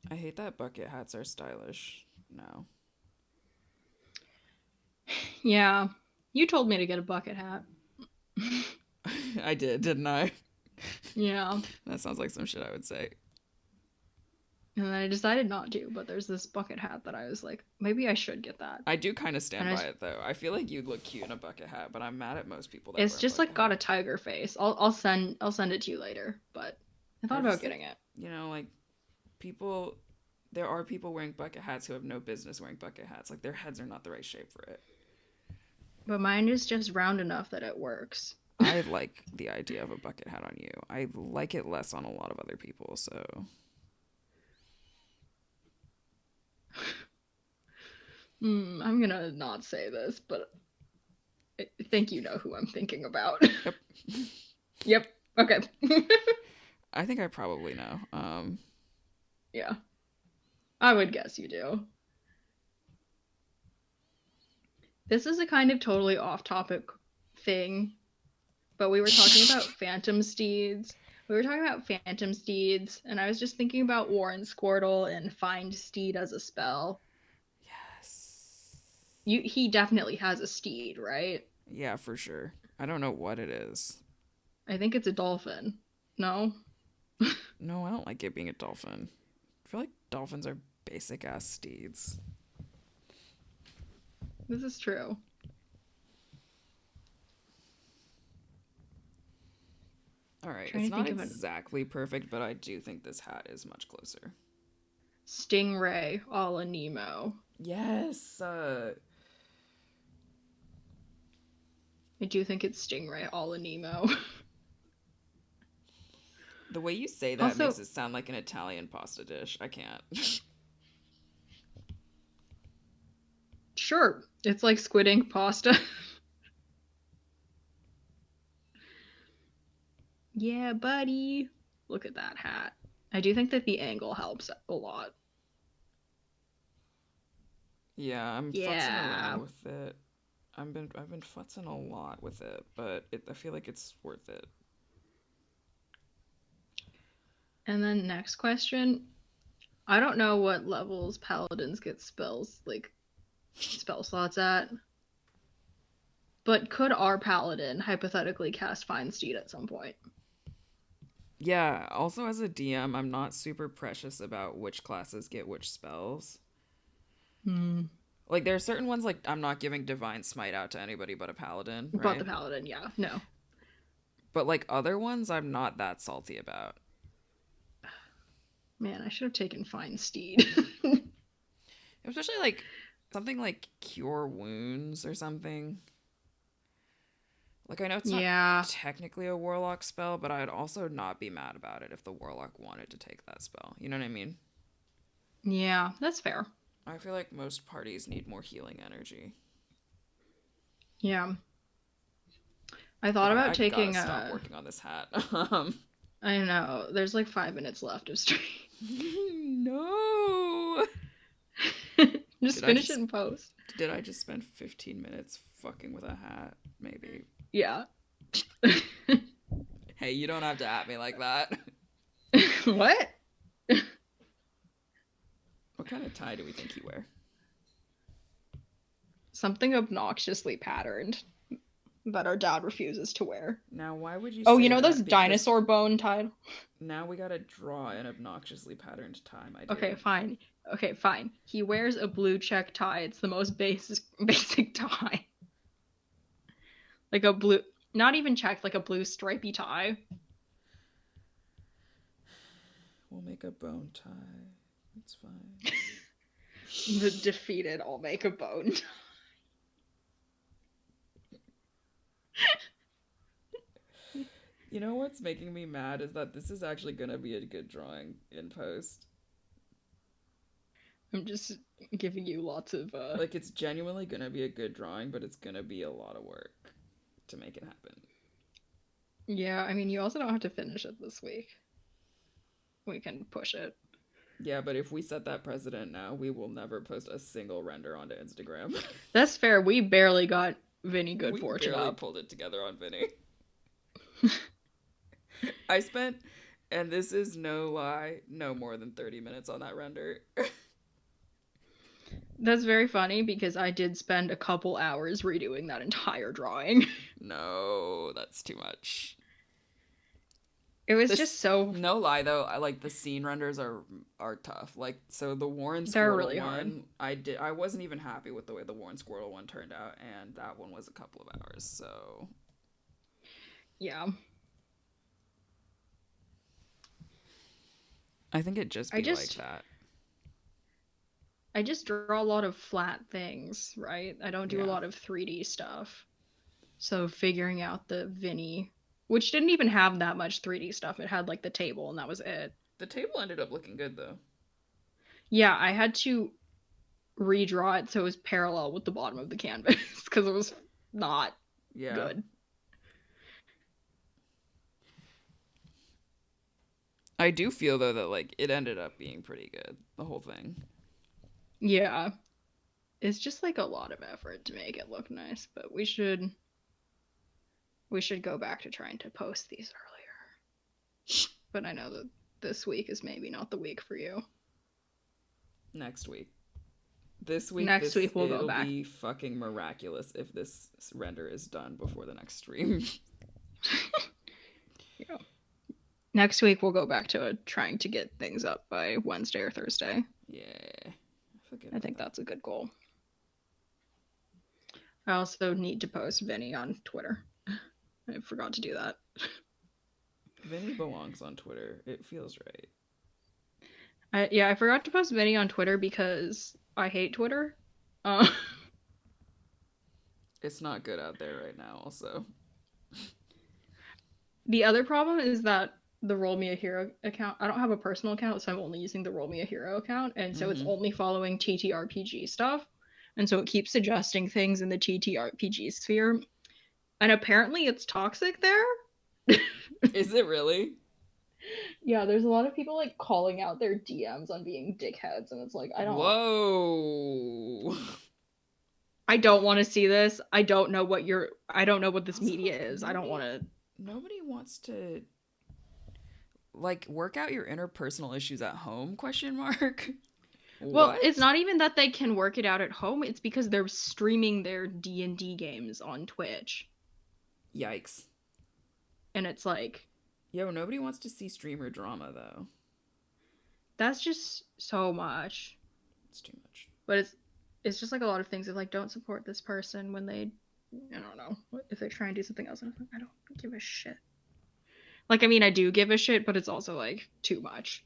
[SPEAKER 2] I hate that bucket hats are stylish now.
[SPEAKER 1] Yeah. You told me to get a bucket hat.
[SPEAKER 2] I did, didn't I?
[SPEAKER 1] Yeah.
[SPEAKER 2] That sounds like some shit I would say.
[SPEAKER 1] And then I decided not to, but there's this bucket hat that I was like, maybe I should get that.
[SPEAKER 2] I do kind of stand
[SPEAKER 1] And
[SPEAKER 2] by it though. I feel like you'd look cute in a bucket hat, but I'm mad at most people that
[SPEAKER 1] it's
[SPEAKER 2] wear a
[SPEAKER 1] just
[SPEAKER 2] bucket
[SPEAKER 1] like got
[SPEAKER 2] hat.
[SPEAKER 1] a tiger face. I'll send it to you later, but I thought
[SPEAKER 2] I
[SPEAKER 1] about
[SPEAKER 2] just
[SPEAKER 1] getting
[SPEAKER 2] think,
[SPEAKER 1] it.
[SPEAKER 2] like people, there are people wearing bucket hats who have no business wearing bucket hats. Like their heads are not the right shape for it.
[SPEAKER 1] But mine is just round enough that it works.
[SPEAKER 2] I like the idea of a bucket hat on you. I like it less on a lot of other people, so.
[SPEAKER 1] I'm gonna not say this, but I think you know who I'm thinking about.
[SPEAKER 2] Yep.
[SPEAKER 1] Yep. Okay.
[SPEAKER 2] I think I probably know.
[SPEAKER 1] Yeah. I would guess you do. This is a kind of totally off topic thing, but we were talking about phantom steeds. We were talking about phantom steeds, and I was just thinking about Warren Squirtle and find steed as a spell.
[SPEAKER 2] Yes.
[SPEAKER 1] He definitely has a steed, right?
[SPEAKER 2] Yeah, for sure. I don't know what it is.
[SPEAKER 1] I think it's a dolphin. No?
[SPEAKER 2] No, I don't like it being a dolphin. I feel like dolphins are basic ass steeds.
[SPEAKER 1] This is true.
[SPEAKER 2] All right,
[SPEAKER 1] Trying
[SPEAKER 2] it's
[SPEAKER 1] to
[SPEAKER 2] not
[SPEAKER 1] think of a
[SPEAKER 2] exactly perfect, but I do think this hat is much closer.
[SPEAKER 1] stingray a la Nemo.
[SPEAKER 2] Yes.
[SPEAKER 1] I do think it's stingray a la Nemo.
[SPEAKER 2] The way you say that makes
[SPEAKER 1] Also,
[SPEAKER 2] it sound like an Italian pasta dish. I can't.
[SPEAKER 1] sure, it's like squid ink pasta. Yeah, buddy. Look at that hat. I do think that the angle helps a lot.
[SPEAKER 2] Yeah, I'm futzing
[SPEAKER 1] Yeah.
[SPEAKER 2] around with it. I've been futzing a lot with it, but I feel like it's worth it.
[SPEAKER 1] And then next question. I don't know what levels paladins get spells, like spell slots at, but could our paladin hypothetically cast Find Steed at some point?
[SPEAKER 2] Yeah, also as a DM, I'm not super precious about which classes get which spells.
[SPEAKER 1] Hmm.
[SPEAKER 2] Like there are certain ones like I'm not giving divine smite out to anybody but a paladin,
[SPEAKER 1] But the
[SPEAKER 2] right?
[SPEAKER 1] paladin, yeah. No.
[SPEAKER 2] But like other ones I'm not that salty about.
[SPEAKER 1] Man, I should have taken Find Steed.
[SPEAKER 2] Especially like something like cure wounds or something. Like I know it's not
[SPEAKER 1] Yeah.
[SPEAKER 2] technically a warlock spell, but I'd also not be mad about it if the warlock wanted to take that spell. You know what I mean?
[SPEAKER 1] Yeah, that's fair.
[SPEAKER 2] I feel like most parties need more healing energy.
[SPEAKER 1] Yeah. I thought
[SPEAKER 2] Okay,
[SPEAKER 1] about
[SPEAKER 2] I gotta
[SPEAKER 1] taking
[SPEAKER 2] stop working on this hat.
[SPEAKER 1] I know. There's like 5 minutes left of stream.
[SPEAKER 2] No.
[SPEAKER 1] Just
[SPEAKER 2] Did I
[SPEAKER 1] finish it
[SPEAKER 2] just
[SPEAKER 1] in post.
[SPEAKER 2] did I just spend 15 minutes fucking with a hat? Maybe.
[SPEAKER 1] Yeah.
[SPEAKER 2] Hey, you don't have to at me like that.
[SPEAKER 1] What?
[SPEAKER 2] What kind of tie do we think you wear?
[SPEAKER 1] Something obnoxiously patterned that our dad refuses to wear.
[SPEAKER 2] Now, why would you
[SPEAKER 1] Oh, you
[SPEAKER 2] say
[SPEAKER 1] know those
[SPEAKER 2] that? Because
[SPEAKER 1] dinosaur bone tie?
[SPEAKER 2] now we gotta draw an obnoxiously patterned tie, my
[SPEAKER 1] Okay,
[SPEAKER 2] dear.
[SPEAKER 1] fine. Okay, fine. He wears a blue check tie. It's the most basic tie. Like a blue, not even checked, like a blue stripy tie.
[SPEAKER 2] We'll make a bone tie. It's fine.
[SPEAKER 1] The defeated, I'll make a bone tie.
[SPEAKER 2] You know what's making me mad is that this is actually gonna be a good drawing in post.
[SPEAKER 1] I'm just giving you lots of
[SPEAKER 2] Like, it's genuinely gonna be a good drawing, but it's gonna be a lot of work to make it happen.
[SPEAKER 1] Yeah, I mean, you also don't have to finish it this week. We can push it.
[SPEAKER 2] Yeah, but if we set that precedent now, we will never post a single render onto Instagram.
[SPEAKER 1] That's fair. We barely got Vinny Good
[SPEAKER 2] We
[SPEAKER 1] Fortune
[SPEAKER 2] barely
[SPEAKER 1] up.
[SPEAKER 2] pulled it together on Vinny. I spent, and this is no lie, no more than 30 minutes on that render.
[SPEAKER 1] That's very funny because I did spend a couple hours redoing that entire drawing.
[SPEAKER 2] No, that's too much.
[SPEAKER 1] It was
[SPEAKER 2] This,
[SPEAKER 1] just so
[SPEAKER 2] no lie though, I like the scene renders are tough. Like so the Warren
[SPEAKER 1] they're
[SPEAKER 2] Squirtle
[SPEAKER 1] really hard.
[SPEAKER 2] one, I wasn't even happy with the way the Warren Squirtle one turned out, and that one was a couple of hours. So
[SPEAKER 1] Yeah.
[SPEAKER 2] I think it'd just
[SPEAKER 1] I
[SPEAKER 2] be like
[SPEAKER 1] just
[SPEAKER 2] that.
[SPEAKER 1] I just draw a lot of flat things, right? I don't do a
[SPEAKER 2] Yeah.
[SPEAKER 1] lot of 3D stuff. So figuring out the Vinny, which didn't even have that much 3D stuff. It had like the table and that was it.
[SPEAKER 2] The table ended up looking good though.
[SPEAKER 1] Yeah, I had to redraw it so it was parallel with the bottom of the canvas because it was not
[SPEAKER 2] Yeah.
[SPEAKER 1] good.
[SPEAKER 2] I do feel though that like it ended up being pretty good, the whole thing.
[SPEAKER 1] Yeah. It's just like a lot of effort to make it look nice, but we should go back to trying to post these earlier. But I know that this week is maybe not the week for you.
[SPEAKER 2] Next week. This week
[SPEAKER 1] Next week we'll go
[SPEAKER 2] it'll
[SPEAKER 1] back.
[SPEAKER 2] be fucking miraculous if this render is done before the next stream.
[SPEAKER 1] Yeah. Next week we'll go back to trying to get things up by Wednesday or Thursday.
[SPEAKER 2] Yeah.
[SPEAKER 1] I think that's a good goal. I also need to post Vinny on Twitter. I forgot to do that.
[SPEAKER 2] Vinny belongs on Twitter. It feels right.
[SPEAKER 1] I forgot to post Vinny on Twitter because I hate Twitter. Uh,
[SPEAKER 2] It's not good out there right now, also.
[SPEAKER 1] the other problem is that the Roll Me a Hero account, I don't have a personal account, so I'm only using the Roll Me a Hero account, and so it's
[SPEAKER 2] Mm-hmm.
[SPEAKER 1] only following TTRPG stuff. And so it keeps suggesting things in the TTRPG sphere. And apparently it's toxic there.
[SPEAKER 2] Is it really?
[SPEAKER 1] Yeah, there's a lot of people like calling out their DMs on being dickheads, and it's like
[SPEAKER 2] Whoa.
[SPEAKER 1] I don't want to see this. I don't know what this
[SPEAKER 2] Also,
[SPEAKER 1] media is. I don't want to.
[SPEAKER 2] nobody wants to like work out your interpersonal issues at home, question mark.
[SPEAKER 1] Well,
[SPEAKER 2] What?
[SPEAKER 1] it's not even that they can work it out at home. It's because they're streaming their D&D games on Twitch.
[SPEAKER 2] Yikes.
[SPEAKER 1] And it's like
[SPEAKER 2] Yo, nobody wants to see streamer drama though.
[SPEAKER 1] that's just so much.
[SPEAKER 2] It's too much.
[SPEAKER 1] But it's just like a lot of things of like don't support this person when they I don't know, if they try and do something else, and I'm like, I don't give a shit. Like, I mean, I do give a shit, but it's also like too much.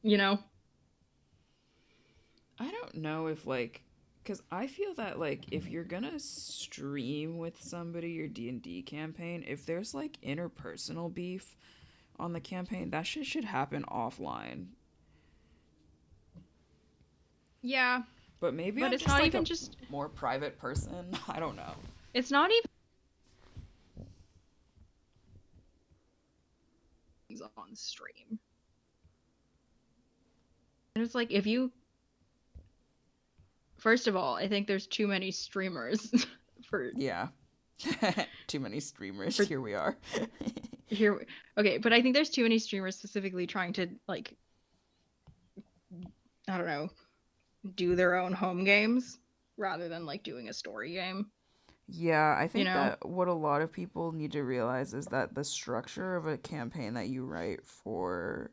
[SPEAKER 1] You know?
[SPEAKER 2] I don't know if like because I feel that like if you're gonna stream with somebody your D&D campaign, if there's like interpersonal beef on the campaign, that shit should happen offline.
[SPEAKER 1] Yeah,
[SPEAKER 2] But maybe
[SPEAKER 1] but
[SPEAKER 2] I'm
[SPEAKER 1] it's
[SPEAKER 2] just
[SPEAKER 1] not
[SPEAKER 2] like
[SPEAKER 1] even
[SPEAKER 2] a
[SPEAKER 1] just
[SPEAKER 2] more private person. I don't know.
[SPEAKER 1] it's not even on stream. And it's like if you first of all, I think there's too many streamers for
[SPEAKER 2] Yeah. Too many streamers.
[SPEAKER 1] for
[SPEAKER 2] Here we are.
[SPEAKER 1] here. Okay, but I think there's too many streamers specifically trying to like I don't know, do their own home games rather than like doing a story game,
[SPEAKER 2] Yeah, I
[SPEAKER 1] you
[SPEAKER 2] think
[SPEAKER 1] know?
[SPEAKER 2] that what a lot of people need to realize is that the structure of a campaign that you write for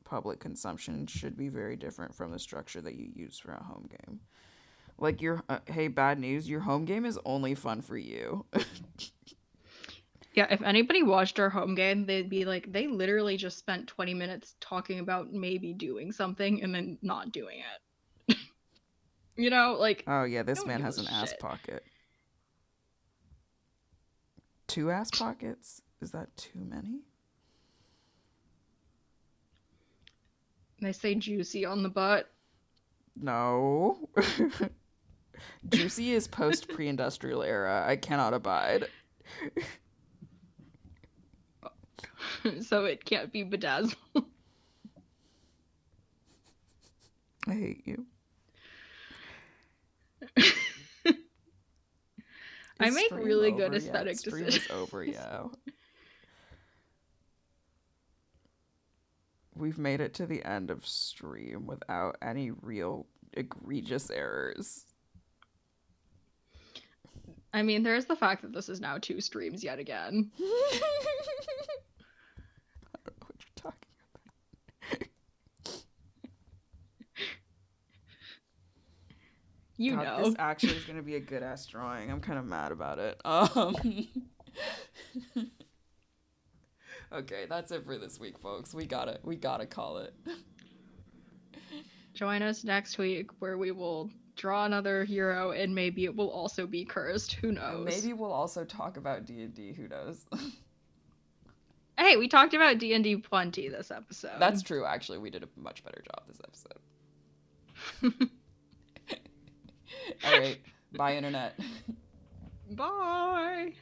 [SPEAKER 2] public consumption should be very different from the structure that you use for a home game. Like your hey, bad news, your home game is only fun for you.
[SPEAKER 1] Yeah, if anybody watched our home game, they'd be like, they literally just spent 20 minutes talking about maybe doing something and then not doing it. You know, like,
[SPEAKER 2] Oh yeah,
[SPEAKER 1] I
[SPEAKER 2] this
[SPEAKER 1] don't
[SPEAKER 2] man
[SPEAKER 1] give
[SPEAKER 2] has
[SPEAKER 1] a
[SPEAKER 2] an ass
[SPEAKER 1] shit.
[SPEAKER 2] pocket. 2 ass pockets? Is that too many?
[SPEAKER 1] They say juicy on the butt.
[SPEAKER 2] No. Juicy is post pre-industrial era. I cannot abide.
[SPEAKER 1] So it can't be bedazzled.
[SPEAKER 2] I hate you.
[SPEAKER 1] I
[SPEAKER 2] Is
[SPEAKER 1] make
[SPEAKER 2] stream
[SPEAKER 1] really good
[SPEAKER 2] over yet?
[SPEAKER 1] aesthetic
[SPEAKER 2] Stream
[SPEAKER 1] decisions.
[SPEAKER 2] is over, yeah. We've made it to the end of stream without any real egregious errors.
[SPEAKER 1] I mean, there's the fact that this is now 2 streams yet again.
[SPEAKER 2] I don't know what you're talking about.
[SPEAKER 1] You
[SPEAKER 2] God,
[SPEAKER 1] know.
[SPEAKER 2] this actually is gonna be a good ass drawing. I'm kind of mad about it. Okay, that's it for this week, folks. We gotta call it.
[SPEAKER 1] Join us next week where we will draw another hero and maybe it will also be cursed. Who knows?
[SPEAKER 2] Maybe we'll also talk about D&D. Who knows?
[SPEAKER 1] Hey, we talked about D&D plenty this episode.
[SPEAKER 2] That's true. Actually, we did a much better job this episode. All right. Bye, internet.
[SPEAKER 1] Bye.